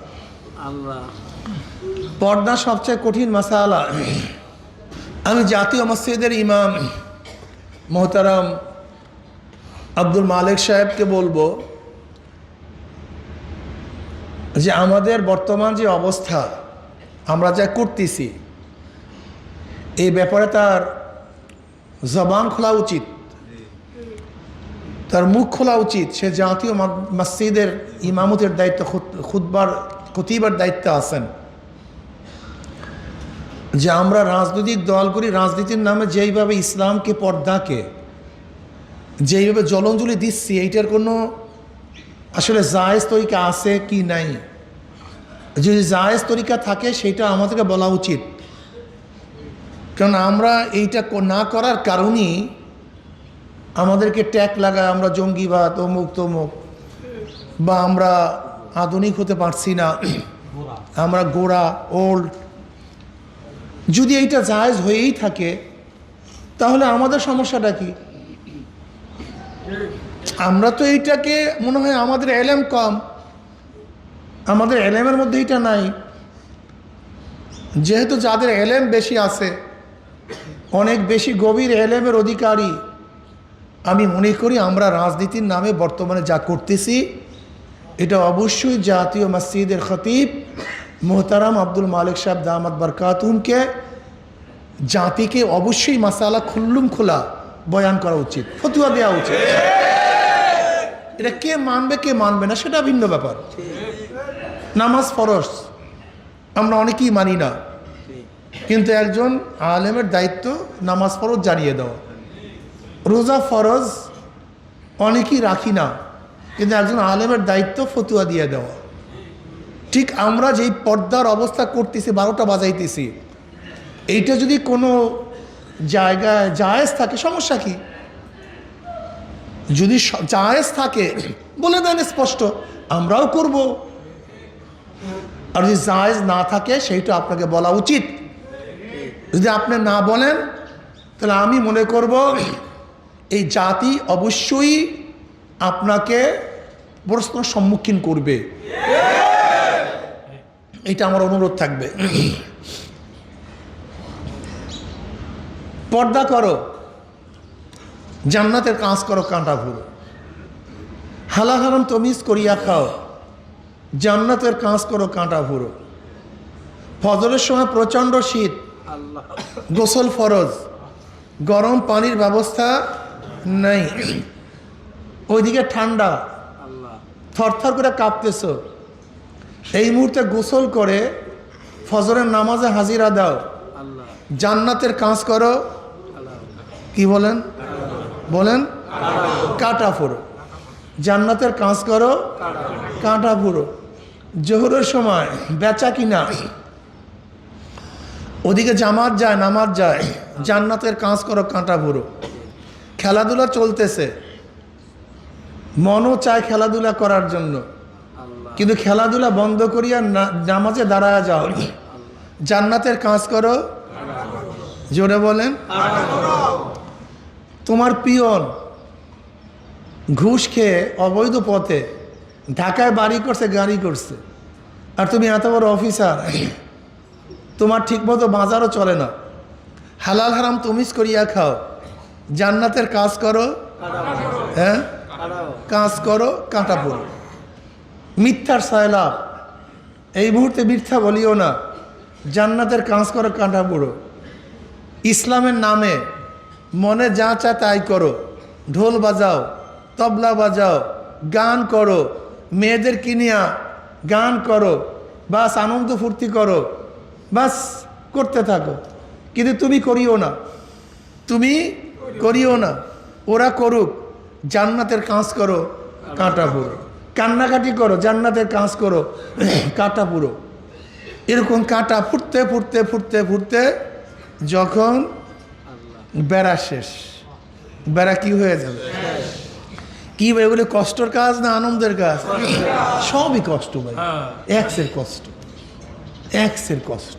পর্দা সবচেয়ে কঠিন মাসালা। আমি জাতীয় মসজিদের ইমাম মোহতারাম আব্দুল মালিক সাহেবকে বলবো যে আমাদের বর্তমান যে অবস্থা, আমরা যা করতেছি, এই ব্যাপারে তার জবান খোলা উচিত, তার মুখ খোলা উচিত। সে জাতীয় মসজিদের ইমামতের দায়িত্ব, খুতবার খতিবার দায়িত্বে আছেন, যে আমরা রাজনৈতিক দল করি, রাজনীতির নামে যেইভাবে ইসলামকে, পর্দাকে যেইভাবে জলাঞ্জলি দিচ্ছি, এইটার কোনো আসলে জায়েজ তরিকা আছে কি নাই? যদি জায়েজ তরিকা থাকে সেটা আমাদেরকে বলা উচিত, কারণ আমরা এইটা না করার কারণেই আমাদেরকে ট্যাগ লাগায়, আমরা জঙ্গিবাদ, অমুক তমুক, বা আমরা আধুনিক হতে পারছি না, আমরা গোড়া, ওল্ড। যদি এইটা জায়েজ হয়েই থাকে তাহলে আমাদের সমস্যাটা কি? আমরা তো এইটাকে মনে হয় আমাদের এলেম কম, আমাদের এলেমের মধ্যে এটা নাই। যেহেতু যাদের এলেম বেশি আছে, অনেক বেশি গভীর এলেমের অধিকারী, আমি মনে করি আমরা রাজনীতির নামে বর্তমানে যা করতেছি এটা অবশ্যই জাতীয় মসজিদের খতিব মোহতারাম আব্দুল মালিক সাহেব দামাত বরকাতুহকে জাতিকে অবশ্যই মাসালা খুল্লুম খোলা বয়ান করা উচিত, ফতুয়া দেওয়া উচিত। এটা কে মানবে কে মানবে না সেটা ভিন্ন ব্যাপার। নামাজ ফরজ আমরা অনেকেই মানি না, কিন্তু একজন আলেমের দায়িত্ব নামাজ ফরজ জানিয়ে দেওয়া। রোজা ফরজ অনেকেই রাখি না, কিন্তু একজন আলেমের দায়িত্ব ফতুয়া দিয়ে দেওয়া। ঠিক আমরা যেই পর্দার অবস্থা করতেছি 12টা বাজাইতেছি, এইটা যদি কোনো জায়গায় জায়েজ থাকে সমস্যা কি? যদি জায়েজ থাকে বলে দেন স্পষ্ট, আমরাও করব। আর যদি জায়েজ না থাকে সেইটা আপনাকে বলা উচিত। যদি আপনি না বলেন তাহলে আমি মনে করব এই জাতি অবশ্যই আপনাকে প্রশ্নের সম্মুখীন করবে। এটা আমার অনুরোধ থাকবে। পর্দা করো, জান্নাতের কাজ করো, কাঁটা ভুলো। হালাল হারাম তমিজ করিয়া খাও, জান্নাতের কাজ করো, কাঁটা ভুলো। ফজরের সময় প্রচণ্ড শীত, গোসল ফরজ, গরম পানির ব্যবস্থা নেই, ওইদিকে ঠান্ডা, থরথর করে কাঁপতেছ, এই মুহূর্তে গোসল করে ফজরের নামাজে হাজিরা দাও, জান্নাতের কাজ করো, কি বলেন বলেন কাঁটা ফোড়ো। জান্নাতের কাজ করো, কাঁটা ফোড়ো। জোহরের সময় বেচা কিনা, ওদিকে জামাত যায়, নামাজ যায়, জান্নাতের কাজ করো, কাঁটা ফোড়ো। খেলাধুলা চলতেছে, মনও চায় খেলাধুলা করার জন্য, কিন্তু খেলাধুলা বন্ধ করিয়া নামাজে দাঁড়ায় যাও, জান্নাতের কাজ করো। জোরে বলেন। তোমার পিয়ন ঘুষ খেয়ে অবৈধ পথে ঢাকায় বাড়ি করছে, গাড়ি করছে, আর তুমি এত বড় অফিসার, তোমার ঠিকমতো বাজারও চলে না, হালাল হারাম তমিজ করিয়া খাও, জান্নাতের কাজ করো, হ্যাঁ কাজ করো, কাঁটা পড়ো। মিথ্যার সয়লাভ, এই মুহূর্তে মিথ্যা বলিও না, জান্নাতের কাজ করো, কাঁটা পড়ো। ইসলামের নামে মনে যা চায় তাই করো, ঢোল বাজাও, তবলা বাজাও, গান করো, মেয়েদের কিনিয়া গান করো, বাস আনন্দ ফুর্তি করো, বাস করতে থাকো, কিন্তু তুমি করিও না, তুমি করিও না, ওরা করুক, জান্নাতের কাজ করো, কাঁটা পুরো। কান্নাকাটি করো, জান্নাতের কাজ করো, কাঁটা পুরো। এরকম কাঁটা ফুটতে ফুটতে ফুটতে ফুটতে যখন বেড়া শেষ, বেড়া কি হয়ে যাবে? কি ভাই এগুলো কষ্টের কাজ না আনন্দের কাজ? সবই কষ্ট ভাই, এক্সের কষ্ট, এক্সের কষ্ট,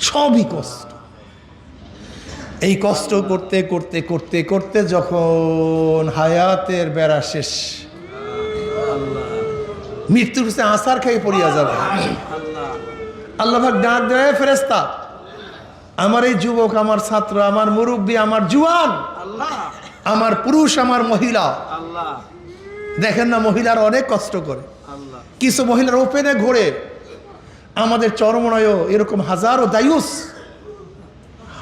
সবই কষ্ট। এই কষ্ট করতে করতে করতে করতে যখন হায়াতের বেড়া শেষ, মৃত্যুর কাছে আসার খেয়ে পড়িয়া যাবে, আল্লাহ পাক ডাক দেয়, ফেরেশতা আমার এই যুবক, আমার ছাত্র, আমার মুরব্বী, আমার জুয়ান, আমার পুরুষ, আমার মহিলা, দেখেন না মহিলারা অনেক কষ্ট করে, কিছু মহিলার ওপেনে ঘোরে, আমাদের চরমনায় এরকম হাজারো দায়ুস,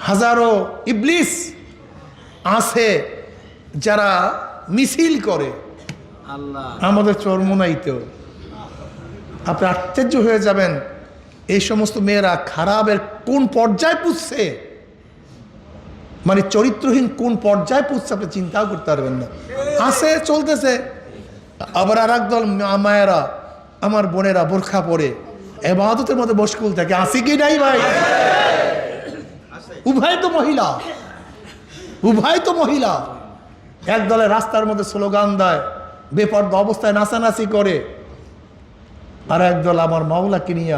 হাজারো ইবলিস আছে যারা মিছিল করে আমাদের চরমনাইতেও। আপনি আশ্চর্য হয়ে যাবেন এই সমস্ত মেয়েরা খারাপের কোন পর্যায়ে পুষছে, মানে চরিত্রহীন কোন পর্যায়ে পুষছে আপনি চিন্তাও করতে পারবেন না। আছে, চলতেছে। আবার আর একদল মায়েরা, আমার বোনেরা বোরখা পরে ইবাদতের মধ্যে মশগুল থাকে, আছে কি নাই ভাই? উভয় তো মহিলা, উভয় তো মহিলা। একদলে রাস্তার মধ্যে স্লোগান দেয়, বেপর্দা অবস্থায় নাচানাচি করে, আর একদল আমার মাওলাকে নিয়ে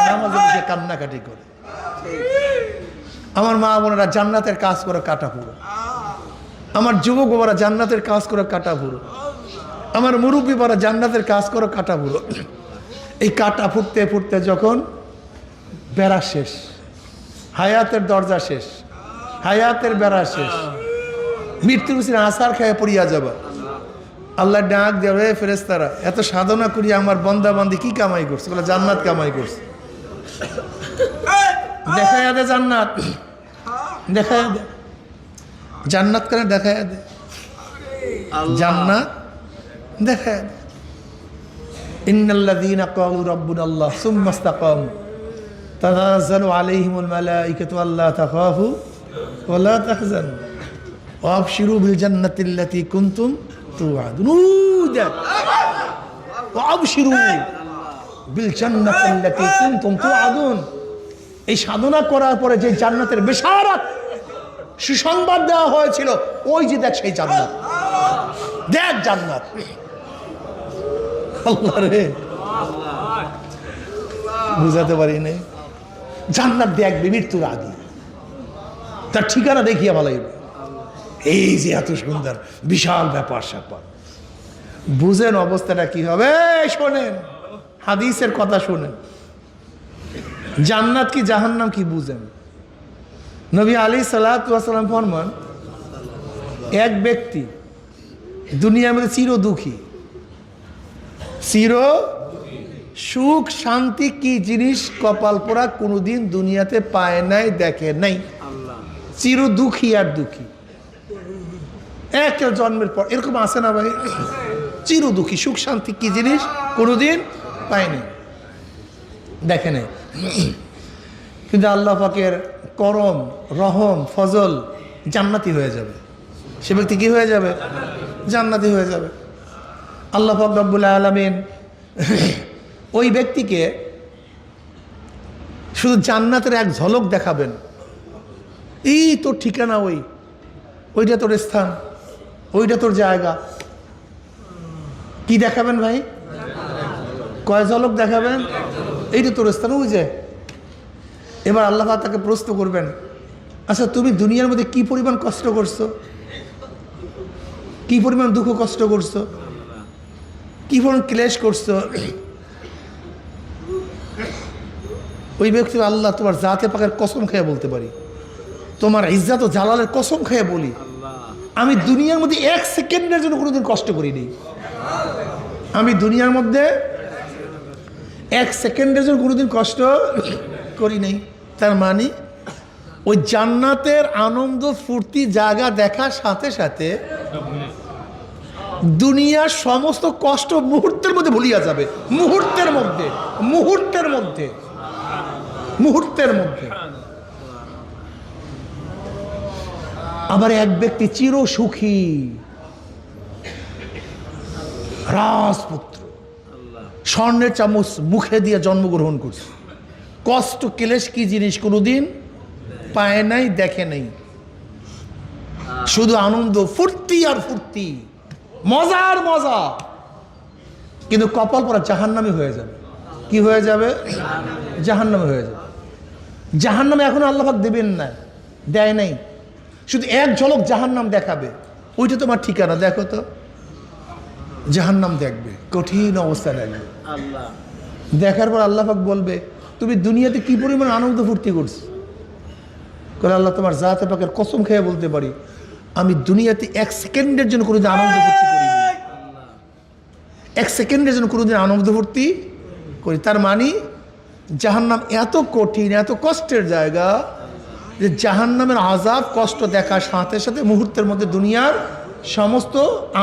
নামাজে বসে কান্নাকাটি করে। আমার মা বোনেরা জান্নাতের কাজ করে কাটা পুরো, আমার যুবক বাবারা জান্নাতের কাজ করে কাটা পুরো, আমার মুরব্বী বাবারা জান্নাতের কাজ করে কাটা পুরো। এই কাটা ফুটতে ফুটতে যখন বেড়া শেষ, হায়াতের দরজা শেষ, হায়াতের বেড়া শেষ, মৃত্যুর পিছনে আসার খেয়ে পড়িয়া যাবা। আল্লাহ ডাক দেবে, ফেরেশতারা এত সাধনা করি আমার বন্দা বান্দি কি কামাই করছে? বলে জান্নাত কামাই করছে। দেখায় দে জান্নাত, দেখায় দে জান্নাত, করে দেখায় দে জান্নাত, দেখায় দে। ইন্নাল্লাযীনা ক্বালু রাব্বুনাল্লাহ সুম্মা ইসতাকামু তাতানাজ্জালু আলাইহিমুল মালাঈকাতু আল্লা তাখাফু ওয়া লা তাহজানু ওয়া আবশিরু বিল জান্নাতিল্লাতী কুনতুম তুআদুন। ওয়া আবশিরু বিল জান্নাতিল্লাতী কুনতুম তুআদুন। এই সাধনা করার পরে যে জান্নাতের বেশারাত সুসংবাদ দেওয়া হয়েছিল, ওই যে দেখ সেই জান্নাত, দেখ জান্নাত। আল্লাহ রে, বুঝাতে পারি নাই। জান্নাত দেখবে মৃত্যুর আগে, তার ঠিকানা দেখিয়া ভালো। এই যে এত সুন্দর বিশাল ব্যাপার স্যাপার, বুঝেন অবস্থাটা কি হবে? শোনেন হাদিসের কথা, শোনেন জান্নাত কি জাহান্নাম কি বুঝেন। নবী আলাইহিস সালাতু ওয়াস সালাম ফরমান, এক ব্যক্তি দুনিয়ার মধ্যে চির দুঃখী, চির সুখ শান্তি কি জিনিস কপাল পোড়া কোনোদিন দুনিয়াতে পায় নাই, দেখে নাই। চির দুঃখী আর দুঃখী এক জন্মের পর এরকম আছে না ভাই? চির দুঃখী, সুখ শান্তি কি জিনিস কোনোদিন পায়নি, দেখে নাই। কিন্তু আল্লাহ পাকের করম রহম ফজল জান্নাতি হয়ে যাবে। সে ব্যক্তি কি হয়ে যাবে? জান্নাতি হয়ে যাবে। আল্লাহ পাক রব্বুল আলামিন ওই ব্যক্তিকে শুধু জান্নাতের এক ঝলক দেখাবেন। এই তোর ঠিকানা, ওইটা তোর স্থান, ওইটা তোর জায়গা। কি দেখাবেন ভাই? কয় ঝলক দেখাবেন? এইটা তোর স্থান, ওই যে। এবার আল্লাহ পাক তাকে প্রশ্ন করবেন, আচ্ছা তুমি দুনিয়ার মধ্যে কি পরিমাণ কষ্ট করছো, কি পরিমাণ দুঃখ কষ্ট করছো, কি পরিমাণ ক্লেশ করছো? ওই ব্যক্তি, আল্লাহ তোমার জাতে পাকের কসম খেয়ে বলতে পারি, তোমার ইজ্জত ও জালালের কসম খেয়ে বলি, আমি দুনিয়ার মধ্যে এক সেকেন্ডের জন্য কোনোদিন কষ্ট করিনি। আমি দুনিয়ার মধ্যে এক সেকেন্ডের জন্য কোনোদিন কষ্ট করি নাই। তার মানে ওই জান্নাতের আনন্দ ফুর্তি জায়গা দেখার সাথে সাথে দুনিয়ার সমস্ত কষ্ট মুহূর্তের মধ্যে ভুলিয়া যাবে। মুহূর্তের মধ্যে, মুহূর্তের মধ্যে, মুহূর্তের মধ্যে। আবার এক ব্যক্তি চির সুখী, রাজপুত্র, স্বর্ণের চামচ মুখে দিয়ে জন্মগ্রহণ করছে, কষ্ট ক্লেশ কি জিনিস কোনোদিন পায় নাই, দেখে নাই। শুধু আনন্দ ফুর্তি আর ফুর্তি, মজার মজা। কিন্তু কপাল পরা জাহান্নামী হয়ে যাবে। কি হয়ে যাবে? জাহান্নামী হয়ে যাবে। জাহান্নামে এখন আল্লাহ পাক দেবেন না, দেয় নাই, শুধু এক ঝলক জাহান্নাম দেখাবে। ওইটা তোমার ঠিকানা, দেখো তো। জাহান্নাম দেখবে, কঠিন অবস্থা লাগবে। দেখার পর আল্লাহ পাক বলবে, তুমি দুনিয়াতে কি পরিমাণ আনন্দ ফুর্তি করছো? বলে, আল্লাহ তোমার জাতে পাকের কসম খেয়ে বলতে পারি, আমি দুনিয়াতে এক সেকেন্ডের জন্য কোনোদিন আনন্দ ফুর্তি করিনি, এক সেকেন্ডের জন্য কোনোদিন আনন্দ ফুর্তি করি। তার মানে জাহান্নাম এত কঠিন, এত কষ্টের জায়গা যে জাহান্নামের আযাব কষ্ট দেখার সাথে সাথে মুহূর্তের মধ্যে দুনিয়ার সমস্ত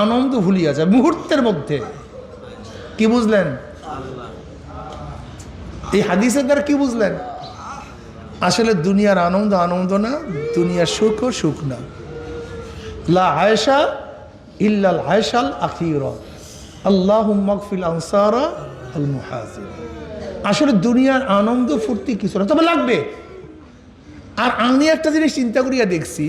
আনন্দ ভুলিয়া যায়। মুহূর্তের মধ্যে। কি বুঝলেন এই হাদিসের দ্বারা? কি বুঝলেন? আসলে দুনিয়ার আনন্দ আনন্দ না, দুনিয়ার সুখ ও সুখ না। লা আয়েশা ইল্লাল আয়েশাল আখিরা, আল্লাহুম্মা গফির আনসারা আল মুহাজির। আসলে দুনিয়ার আনন্দ ফুর্তি কিছু না, তবে লাগবে। আর আমি একটা জিনিস চিন্তা করিয়া দেখছি,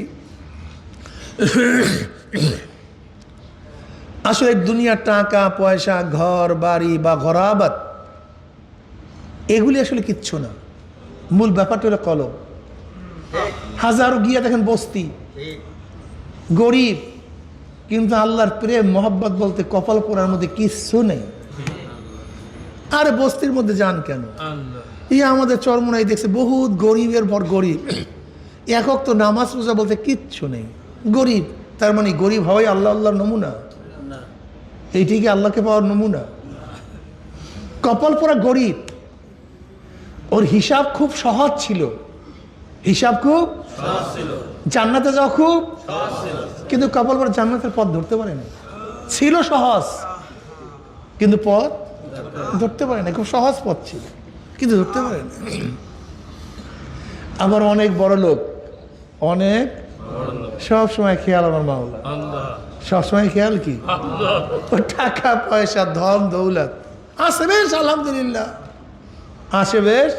আসলে দুনিয়ার টাকা পয়সা, ঘর বাড়ি বা ঘরাবাত, এগুলি আসলে কিচ্ছু না। মূল ব্যাপারটা হলো কলব। হাজারো গিয়া দেখেন বস্তি, গরিব, কিন্তু আল্লাহর প্রেম মোহাব্বত বলতে কপাল পোড়ার মধ্যে কিচ্ছু নেই। আরে বস্তির মধ্যে যান কেন? আমাদের চরমোনাই দেখছে বহুত গরিবের পর গরিব, একক তো নামাজ রোজা বলতে কিচ্ছু নেই, গরিব। তার মানে গরিব হওয়াই আল্লাহ আল্লাহর নমুনা? এইটি কি আল্লাহকে পাওয়ার নমুনা? কপাল পরা গরিব, ওর হিসাব খুব সহজ ছিল, হিসাব খুব জান্নাতে যাওয়া খুব, কিন্তু কপাল পরা জান্নাতের পথ ধরতে পারে না। ছিল সহজ, কিন্তু পথ ধরতে পারে না। খুব সহজ পথ ছিল, কিন্তু ধরতে পারে না। আবার অনেক বড় লোক, অনেক সব সময় খেয়াল আমার মাওলা, সবসময় খেয়াল কি? টাকা পয়সা ধন দৌলত আছে বেশ, আলহামদুলিল্লাহ আছে বেশ,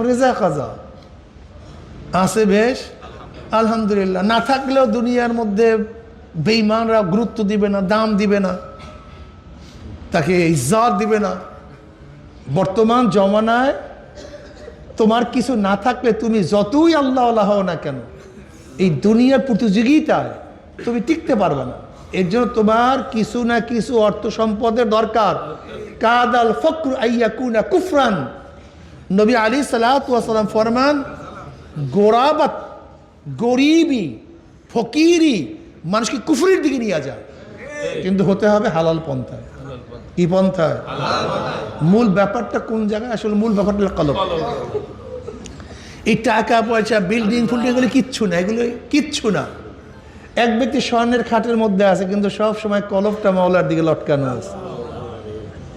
রেজা কাজা আছে বেশ, আলহামদুলিল্লাহ। না থাকলেও দুনিয়ার মধ্যে বেঈমানরা গুরুত্ব দিবে না, দাম দিবে না, তাকে ইজ্জত দিবে না। বর্তমান জমানায় তোমার কিছু না থাকলে তুমি যতই আল্লাহ হও না কেন, এই দুনিয়ার প্রতিযোগিতায় তুমি টিকতে পারবে না। এর জন্য তোমার কিছু না কিছু অর্থ সম্পদের দরকার। কাদাল ফকরু আইয়াকুনা কুফরান, নবী আলী সাল্লাল্লাহু আলাইহি ওয়াসাল্লাম ফরমান, গোরাবাত, গরিবি, ফকিরি মানুষকে কুফরির দিকে নিয়ে যায়, কিন্তু হতে হবে হালাল পন্থায়। কি পন্থায়? মূল ব্যাপারটা কোন জায়গায়? আসলে মূল ব্যাপারটা কলব। এই টাকা পয়সা বিল্ডিং ফুল্ডিং এগুলো কিচ্ছু না, এগুলো কিচ্ছু না। এক ব্যক্তি স্বর্ণের খাটের মধ্যে আছে, কিন্তু সব সময় কলবটা মাওলার দিকে লটকানো আছে।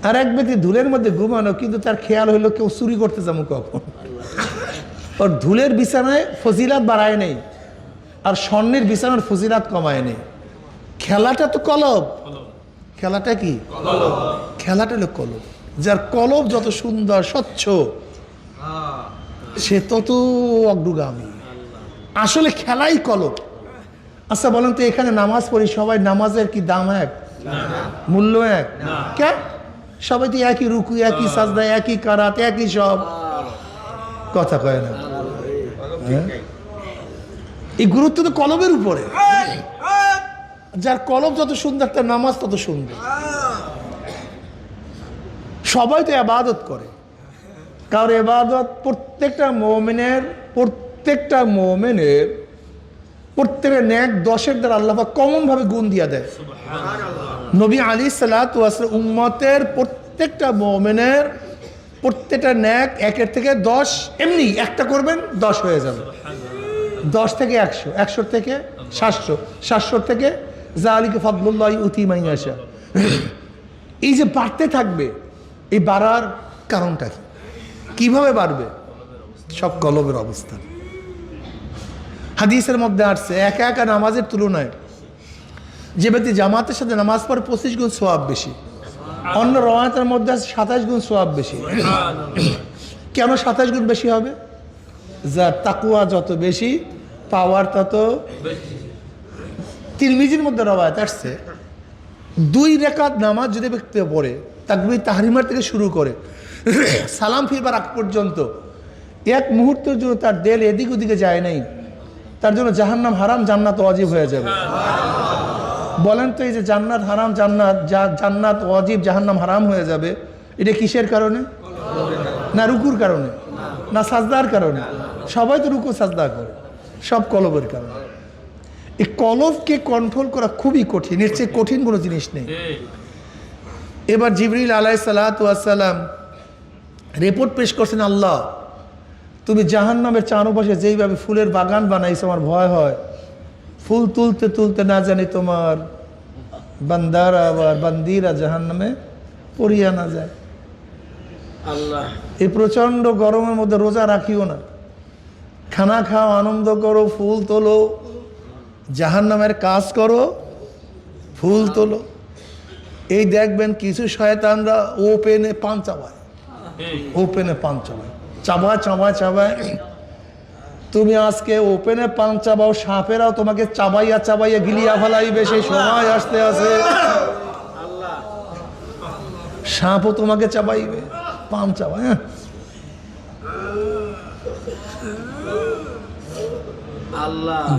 আর এক ব্যক্তি ধুলের মধ্যে ঘুমানো, কিন্তু তার খেয়াল হইলো কেউ চুরি করতে যাবো কখন। ওর ধুলের বিছানায় ফজিলাত বাড়ায় নেই, আর স্বর্ণের বিছানার ফজিলাত কমায় নেই। খেলাটা তো কলব। খেলাটা কি? খেলাটা হলো কলব। যার কলব যত সুন্দর স্বচ্ছ, সে তত অগ্রগামী। আসলে খেলাই কলব। আচ্ছা বলেন তো, এখানে নামাজ পড়ি সবাই, নামাজের কি দাম এক? মূল্য এক? কেন? সবাই তো একই রুকু, একই সাজদা, একই কারাত, একই সব। কথা কয় না? এই গুরুত্ব তো কলবের উপরে। যার কলব যত সুন্দর, তার নামাজ তত সুন্দর। সবাই তো ইবাদত করে, কারণ ইবাদত প্রত্যেকটা মুমিনের প্রত্যেকটা নেক 10-এর দ্বারা আল্লাহ পাক কমন ভাবে গুণ দিয়া দেয়। নবী আলাইহিস সালাতু ওয়াস সালাম উম্মতের প্রত্যেকটা মুমিনের প্রত্যেকটা নেক 1-এর থেকে 10, এমনি একটা করবেন 10 হয়ে যাবে, 10 থেকে 100, 100 থেকে 700, 700 থেকে যালিকা ফাদলুল্লাহি ইউতি মান ইয়াশা। এই যে বাড়তে থাকবে, এই বাড়ার কারণটা কি? কিভাবে বাড়বে? সব কলবের অবস্থা। হাদিসের মধ্যে আসছে, একা একা নামাজের তুলনায় যে ব্যক্তি জামাতের সাথে নামাজ পড়ে 25 গুণ সওয়াব বেশি। অন্য রওয়ায়াতের মধ্যে আছে 27 গুণ সওয়াব বেশি। কেন 27 গুণ বেশি হবে? যার তাকওয়া যত বেশি, পাওয়ার তত বেশি। তিরমিজির মধ্যে রওয়ায়াত আসছে, 2 রাকাত নামাজ যদি ব্যক্তি পড়ে, তাকবীর তাহরিমার থেকে শুরু করে সালাম ফিরবার আগ পর্যন্ত এক মুহূর্তের জন্য তার দিল এদিক ওদিকে যায় নাই, তার জন্য জাহান্নাম হারাম, জান্নাত ওয়াজিব হয়ে যাবে। বলেন তো, এই যে জান্নাত হারাম, জান্নাত ওয়াজিব, জাহান্নাম হারাম হয়ে যাবে, এটা কিসের কারণে? না রুকুর কারণে, না সাজদার কারণে। সবাই তো রুকু সাজদা করে, সব কলবের কারণে। এই কলবকে কন্ট্রোল করা খুবই কঠিন, এর চেয়ে কঠিন কোনো জিনিস নেই। এবার জিবরিল আলাইহিস সালাতু ওয়াস সালাম রিপোর্ট পেশ করছেন, আল্লাহ তুমি জাহান্নামের চারপাশে যেইভাবে ফুলের বাগান বানাইছো, আমার ভয় হয় ফুল তুলতে তুলতে না জানি তোমার বান্দারা আবার বান্দিরা জাহান্নামে পড়িয়া না যায়। আল্লাহ, এই প্রচন্ড গরমের মধ্যে রোজা রাখিও না, খানা খাও, আনন্দ করো, ফুল তোলো, জাহান্নামের কাজ করো, ফুল তোলো। এই দেখবেন কিছু শয়তানরা ওপেনে পান চাবায়, ওপেনে পান চাবায়, চাবায় চাবায় চাবায়। তুমি আজকে ওপেনে পান চাবাও, সাপেরাও তোমাকে চাবাইয়া চাবাইয়া গিলিয়া ফেলাইবে। সেই সময় আসতে আসে সাপও তোমাকে চাবাইবে, পান চাবায়।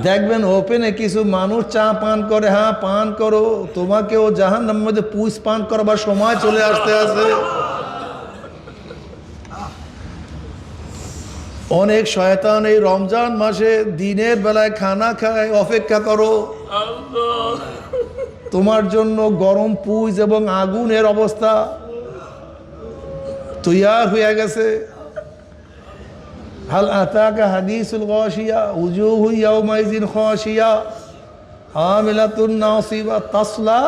দেখবেন ওপেনে কিছু মানুষ চা পান করে, হ্যাঁ পান করো, তোমাকেও জাহান্নামের মধ্যে পুষ পান করবার সময় চলে আসতে আসে। অনেক শয়তান এই রমজান মাসে দিনের বেলায় খানা খায়, অপেক্ষা করো তোমার জন্য গরম পুঁজ এবং আগুনের অবস্থা তৈয়ার হয়ে গেছে। হাল আতাকা হাদিসুল গাশিয়া উজুহু ইয়াউমাইযিন খাশিয়া আমিলাতুন নাসিবা তাসলা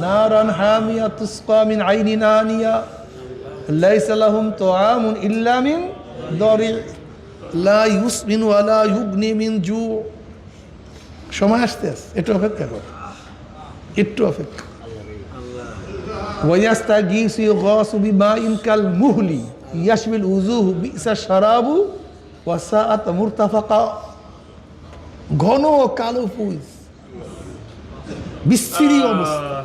নারান হামিয়া তুসকা মিন আইনিন আনিয়া লাইসা লাহুম তুআমুন ইল্লা মিন দারি লা ইউসমিনু ওয়া লা ইউগনি মিন জু। সময় আসতে আছে, একটু অপেক্ষা করো, একটু অপেক্ষা। ওয়ায়াস্তাগীসু ইউগাসু বিমাইন কাল মুহলি ইয়াশবিল উজুহু বিসা শারাবু ওয়া সাআত মুরতাফাকা। ঘন কালো পুঁজ, বিশ্রী অবস্থা।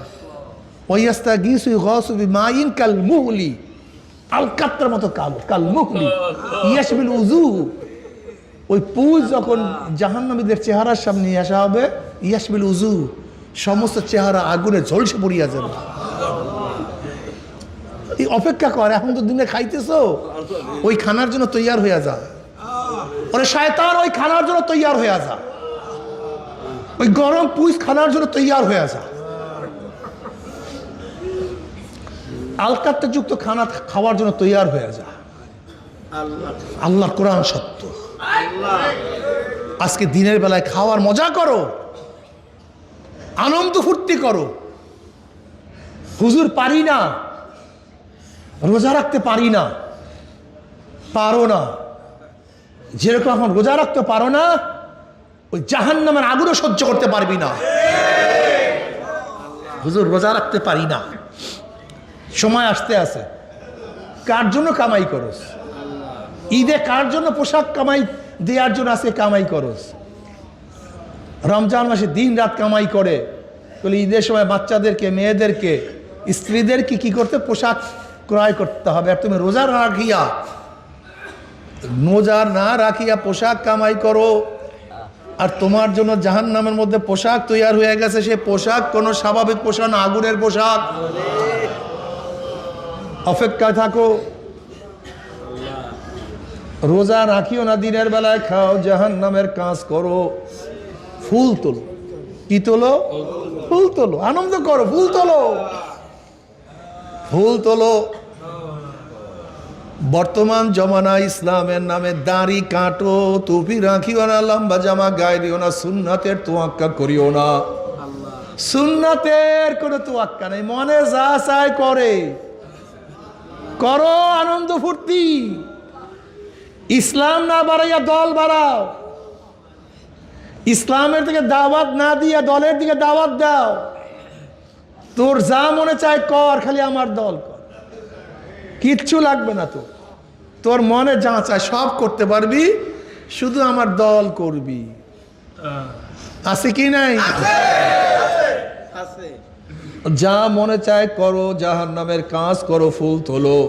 ওয়ায়াস্তাগীসু ইউগাসু বিমাইন কাল মুহলি, আলকাত্রার মতো কালো, কাল মুহলি ইয়াশবিল উজুহু। ওই পুঁজ যখন জাহান্নামীদের চেহারার সামনে নিয়ে আসা হবে, ইয়াশবিল উজু, সমস্ত চেহারা আগুনে ঝলসে পড়িয়া যাবে। এই অপেক্ষা কর, এখন তো দিনে খাইতেছো, ওই খানার জন্য তৈয়ার হইয়া যা। ওরে শয়তান, ওই খানার জন্য তৈয়ার হইয়া যা, ওই গরম পুঁজ খানার জন্য তৈয়ার হইয়া যা। আলকাত্রা যুক্ত খানা খাওয়ার জন্য তৈয়ার হয়ে যা। আল্লাহর কোরআন সত্য। আজকে দিনের বেলায় খাওয়ার মজা করো, আনন্দ ফুর্তি করো। হুজুর পারি না, রোজা রাখতে পারি না, পারো না। যেরকম এখন রোজা রাখতে পারো না, ওই জাহান্নামের আগুনও সহ্য করতে পারবি না। হুজুর রোজা রাখতে পারি না, সময় আসতে আছে। কার জন্য কামাই করস? ঈদে কার জন্য পোশাক কামাই দেওয়ার জন্য আজকে কামাই করস? রমজান মাসে দিন রাত কামাই করে, বলে ঈদের সময় বাচ্চাদেরকে, মেয়েদেরকে, স্ত্রীদেরকে কি করতে? পোশাক ক্রয় করতে হবে। আর তুমি রোজা না রাখিয়া পোশাক কামাই করো, আর তোমার জন্য জাহান্নামের মধ্যে পোশাক তৈয়ার হয়ে গেছে। সে পোশাক কোনো স্বাভাবিক পোশাক না, আগুনের পোশাক। অপেক্ষায় থাকো, রোজা রাখিও না, দিনের বেলায় খাও, জাহান্নামের কাজ করো। ফুল তোলো, কি তোলো? ফুল তোলো, আনন্দ করো, ফুল তোলো, ফুল তোলো। বর্তমান জমানা ইসলামের নামে দাড়ি কাটো, টুপি রাখিও না, লম্বা জামা গায়ে দিও না, সুন্নাতের তোয়াক্কা করিও না। সুন্নাতের কোনো তোয়াক্কা নেই, মনে যা চায় করে করো, আনন্দ ফুর্তি। ইসলাম না বাড়াইয়া দল বাড়াও, ইসলামের দিকে দাওয়াত না দিয়া দলের দিকে দাওয়াত দাও। তোর যা মনে চায় কর, খালি আমার দল কর, কিচ্ছু লাগবে না। তোর মনে যা চায় সব করতে পারবি, শুধু আমার দল করবি। আছে কি নাই? যা মনে চায় করো, জাহান্নামের কাজ করো, ফুল তোলো।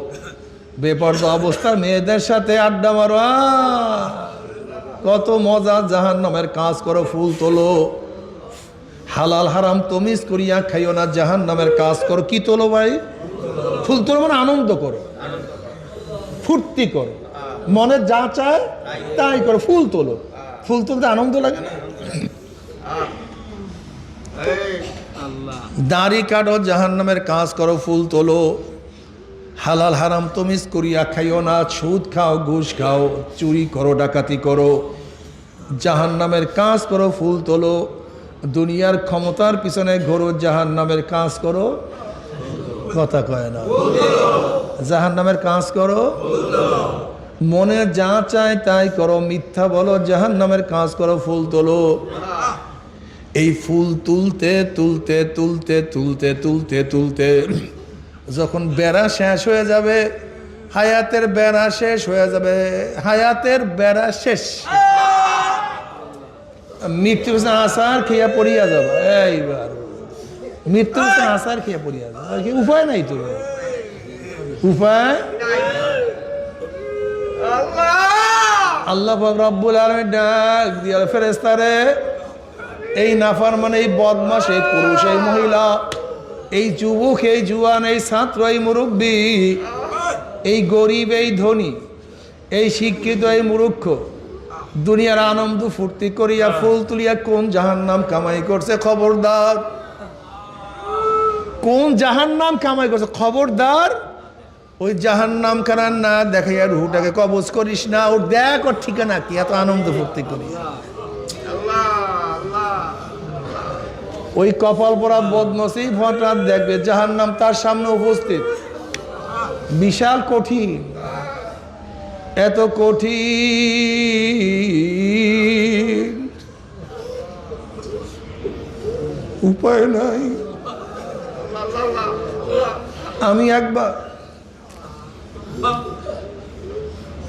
বেপরদা অবস্থা মেয়েদের সাথে আড্ডা মারো, কত মজা। জাহান্নামের কাজ করো, ফুল তোলো। হালাল হারাম তমিজ করিয়া খাইও না, জাহান্নামের কাজ করো। কি তোলো ভাই? ফুল তোলো মানে আনন্দ করো, ফুর্তি করো, মনে যা চায় তাই করো, ফুল তোলো। ফুল তুলতে আনন্দ লাগে না? দাড়ি কাটো, জাহান্নামের কাজ করো, ফুল তোলো। হালাল হারাম তমিজ করিয়া খাইও না, সুদ খাও, ঘুষ খাও, চুরি করো, ডাকাতি করো, জাহান্নামের কাজ করো, ফুল তোলো। দুনিয়ার ক্ষমতার পিছনে ঘোরো, জাহান্নামের কাজ করো। কথা কয় না, জাহান্নামের কাজ করো। মনে যা চায় তাই করো, মিথ্যা বলো, জাহান্নামের কাজ করো, ফুল তোলো। এই ফুল তুলতে তুলতে তুলতে তুলতে তুলতে তুলতে যখন বেড়া শেষ হয়ে যাবে, হায়াতের বেড়া শেষ হয়ে যাবে, হায়াতের বেড়া শেষ, মৃত্যু আসার খেয়া পড়িয়া যাবে। এইবার মৃত্যু আসার খেয়া পড়িয়া যাবে, আর কি উপায় নাই। তো উপায় আল্লাহ পাক রব্বুল আলামিন ডাক দিয়া ফেরেশতারে, এই নাফরমান, এই বদমাশ, এই পুরুষ, এই মহিলা, এই যুবক, এই জুয়ান, এই ছাত্র, এই মুরব্বী, এই গরিব, এই ধনী, এই শিক্ষিত এই মূর্খ দুনিয়ার আনন্দ ফুর্তি করিয়া ফুল তুলিয়া কোন জাহান্নাম কামাই করছে খবরদার, কোন জাহান্নাম কামাই করছে খবরদার। ওই জাহান্নাম খানা না দেখাইয়া রুহটাকে কবজ করিস না, ওর দেখ ওর ঠিকানা কি, এত আনন্দ ফুর্তি করি। ওই কপাল পরা বদনসিব হঠাৎ দেখবে জাহান্নাম তার সামনে উপস্থিত, বিশাল কঠিন, এত কঠিন উপায় নাই। আমি একবার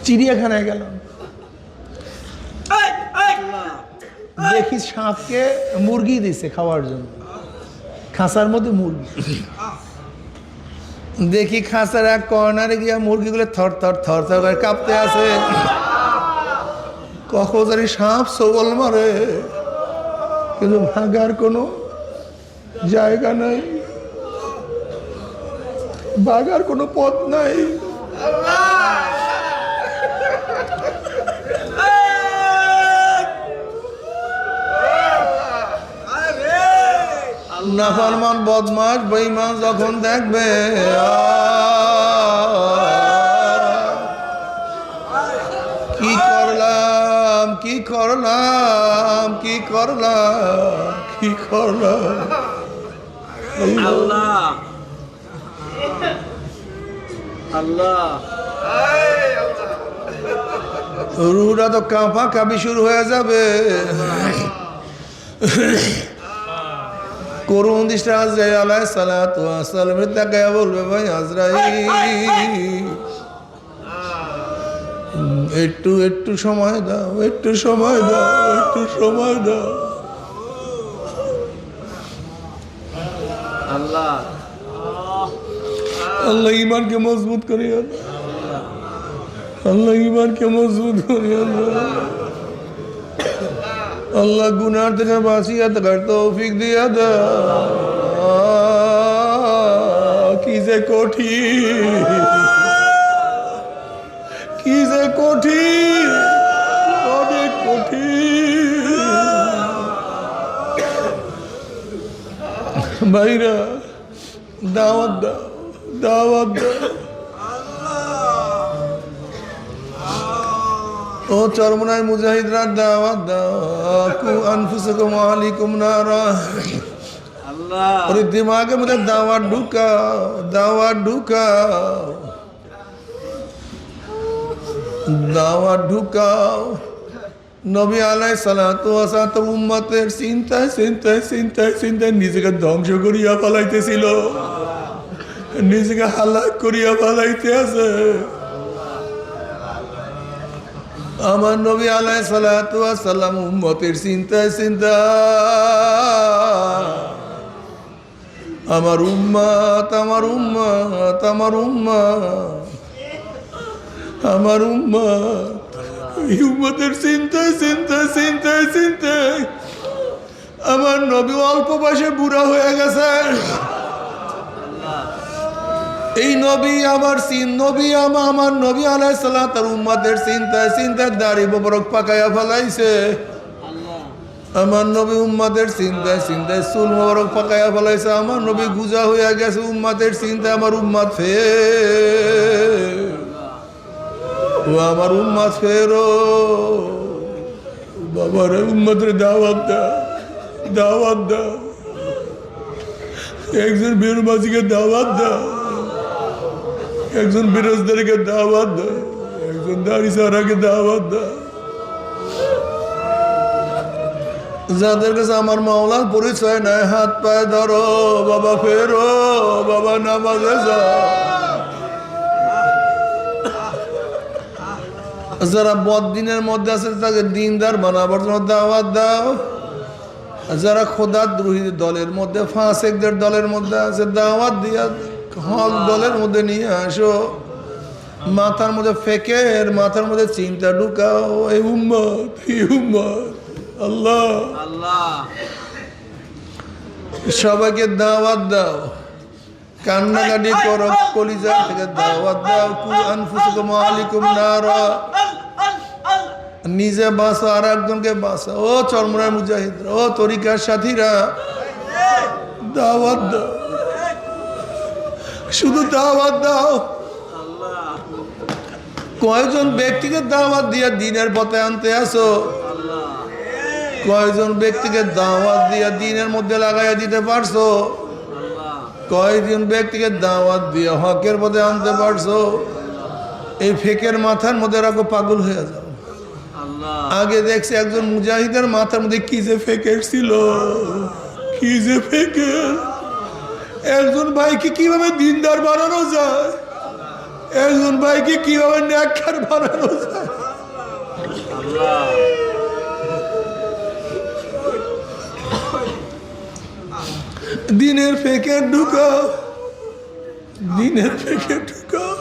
চিড়িয়াখানায় গেলাম, দেখি সাপকে মুরগি দিছে খাওয়ার জন্য, খাঁচার মধ্যে মুরগি। দেখি খাঁচার এক কর্নারে গিয়া মুরগিগুলো থর থর থর থর করে কাঁপতে আছে, কখনই সাপ সবল মারে, কিন্তু ভাগার কোনো জায়গা নাই, ভাগার কোনো পথ নাই। নাফরমান বদমাশ বেঈমান যখন দেখবে কি করলাম কি করলাম কি করলাম কি করলাম, আল্লাহ আল্লাহ রুহটা তো কাঁপা কাঁপি শুরু হয়ে যাবে। করুন দৃষ্টি আজরাইল আলাইহিস সালাতু ওয়াস সালামের তাকায়া বলবে, ভাই আজরাইল একটু একটু সময় দাও, একটু সময় দাও, একটু সময় দাও। আল্লাহ আল্লাহ ইমানকে মজবুত করিয়া দাও, আল্লাহ ইমানকে মজবুত করিয়া দাও, আল্লাহ গুনার থেকে বাঁচিয়া থাকার তৌফিক দিয়া দাও। কি যে কঠিন, কি যে কঠিন, অনেক কঠিন। ভাইরা দাওয়াত দাও, দাওয়াত দাও। ও চরমনায় মুজাহিদরা দাওয়াত দাও, কু আনফুসাকুম ওয়া আহলিকুম নারা। আল্লাহ ওরে দিমাগের মধ্যে দাওয়াত ঢুকাও, দাওয়াত ঢুকাও, দাওয়াত ঢুকাও। নবী আলাইহিস সালাতু ওয়াস সালাম উম্মতের চিন্তায় চিন্তায় চিন্তায় চিন্তায় নিজেকে ধ্বংস করিয়া ফেলাইতেছিল, নিজেকে হালাক করিয়া ফেলাইতে আছে। আমার নবী আলাইহিস সালাতু ওয়াস সালাম উম্মতের চিন্তায় চিন্তায় আমার উম্মত আমার উম্মত আমার উম্মত আমার উম্মত, এই উম্মতের চিন্তায় চিন্তায় চিন্তায় চিন্তায় আমার নবী অল্প বয়সে বুড়া হয়ে গেছে। এই নবী আমার আমার নবী আলাইহিস সালাম তার উম্মতের চিন্তায় চিন্তায় দাড়ি মোবারক পাকাইয়া ফেলাইছে। আমার নবী উম্মতের চিন্তায় চিন্তায় চুল মোবারক পাকাইয়া ফেলাইছে। আমার নবী গুজা হইয়া গেছে উম্মতের চিন্তায়। আমার উম্মত ও আমার উম্মত ফেরো, বাবার উম্মতের দাওয়াত দাও, দাওয়াত দাও। একজন বেরমাজিকে দাওয়াত দাও, একজন বেরোজগারকে দাওয়াত দাও, একজন দাড়ি সারাকে দাওয়াত দাও। যাদের কাছে আমার মাওলার পরিচয় নাই হাত পায়ে ধরো, বাবা ফেরো, বাবা নামাজে যাও। যারা বদ-দিনের মধ্যে আছে তাকে দিনদার বানাবার জন্য দাওয়াত দাও। যারা খোদাদ্রোহী দলের মধ্যে ফাসেকদের দলের মধ্যে আছে দাওয়াত দিয়া হক দলের মধ্যে নিয়ে আসো। মাথার মধ্যে ফেকের, মাথার মধ্যে চিন্তা ঢুকাও। এই উম্মত, এই উম্মত, আল্লাহ আল্লাহ সবাইকে দাওয়াত দাও। কান্নাকাটি করো, কলিজা থেকে দাওয়াত দাও, কু আনফুসুকুম আলাইকুম নারা, নিজে বাঁচো আর একজনকে বাঁচো। ও চরমরায় মুজাহিদরা, ও তরিকার সাথীরা, দাওয়াত দাও, শুধু দাওয়াত দাও। কয়জন ব্যক্তিকে দাওয়াত দিয়ে দিনের পথে আনতে আসো? কয়জন ব্যক্তিকে দাওয়াত দিয়ে দিনের মধ্যে লাগাইয়া দিতে পারছো? কয়জন ব্যক্তিকে দাওয়াত দিয়ে হকের পথে আনতে পারছো? এই ফেকের মাথার মধ্যে রাখো, পাগল হয়ে যাও। আগে দেখছি একজন মুজাহিদের মাথার মধ্যে কি যে ফেকের ছিল, কি যে ফেকের। একজন ভাইকে কিভাবে দিনদার বানানো যায়, একজন ভাইকে কিভাবে নেককার বানানো যায়। দিনের ফেকে ঢুকাও, দিনের ফেকে ঢুকাও।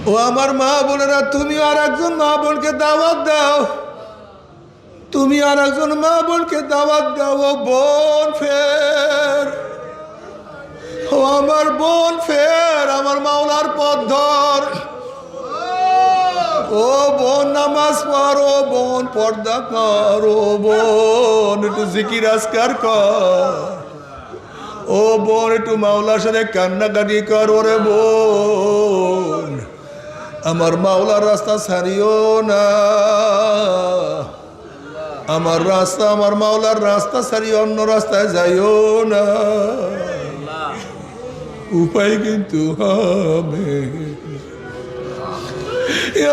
ও আমার মা বোনেরা, তুমি আর একজন মা বোনকে দাওয়াত দাও, তুমি আর একজন মা বোনকে দাওয়াত দাও। ও বোন ফের, ও আমার বোন ফের, আমার মাওলার পথ ধর। ও বোন নামাজ পড়, ও বোন পর্দা কর, ও বোন একটু জিকির আজকার কর, ও বোন একটু মাওলার সাথে কান্নাকাটি কর। ওরে বোন, আমার মাওলার রাস্তা ছাড়িও না, আমার রাস্তা, আমার মাওলার রাস্তা ছাড়িয়ে অন্য রাস্তায় যাইও না। উপায় কিন্তু হবে।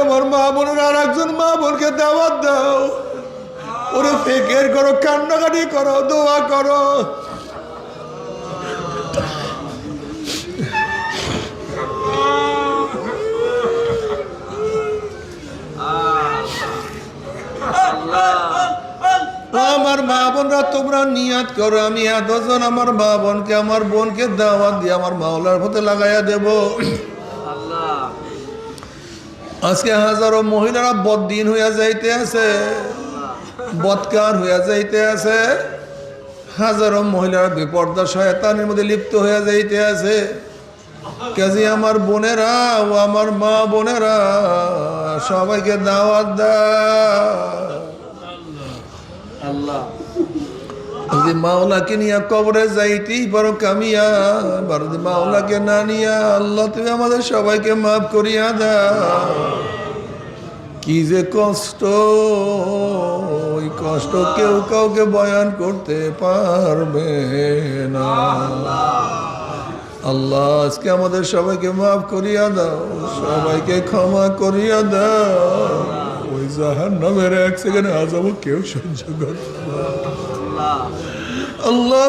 আমার মা বোনের আর একজন মা বোনকে দাওয়াত দাও, ওরে ফিকির করো, কান্নাকাটি করো, দোয়া করো। আমার মা বোনরা, তোমরা নিয়াত করো, আমি এতজন আমার মা বোনকে, আমার বোনকে দাওয়াত দিয়ে আমার মাওলার পথে লাগাইয়া দেব। আজকে হাজারো মহিলারা বদ্দিন হইয়া যাইতে আছে, বদকার হইয়া যাইতে আছে, হাজারো মহিলারা বেপর্দা শয়তানের মধ্যে লিপ্ত হইয়া যাইতে আছে। কাজে আমার বোনেরা ও আমার মা বোনেরা, সবাইকে দাওয়াত দাও। যদি মাওলাকে নিয়ে কবরে যাইতেই পারো কামিয়া, যদি মাওলাকে না নিয়া, আল্লাহ তুমি আমাদের সবাইকে মাফ করিয়া দাও। কি যে কষ্ট, ওই কষ্ট কেউ কাউকে বয়ান করতে পারবে না। আল্লাহ আজকে আমাদের সবাইকে মাফ করিয়া দাও, সবাইকে ক্ষমা করিয়া দাও। ওই জাহান্নামের এক সেকেন্ড আযাব কেউ সহ্য করতে পারবে না। আল্লাহ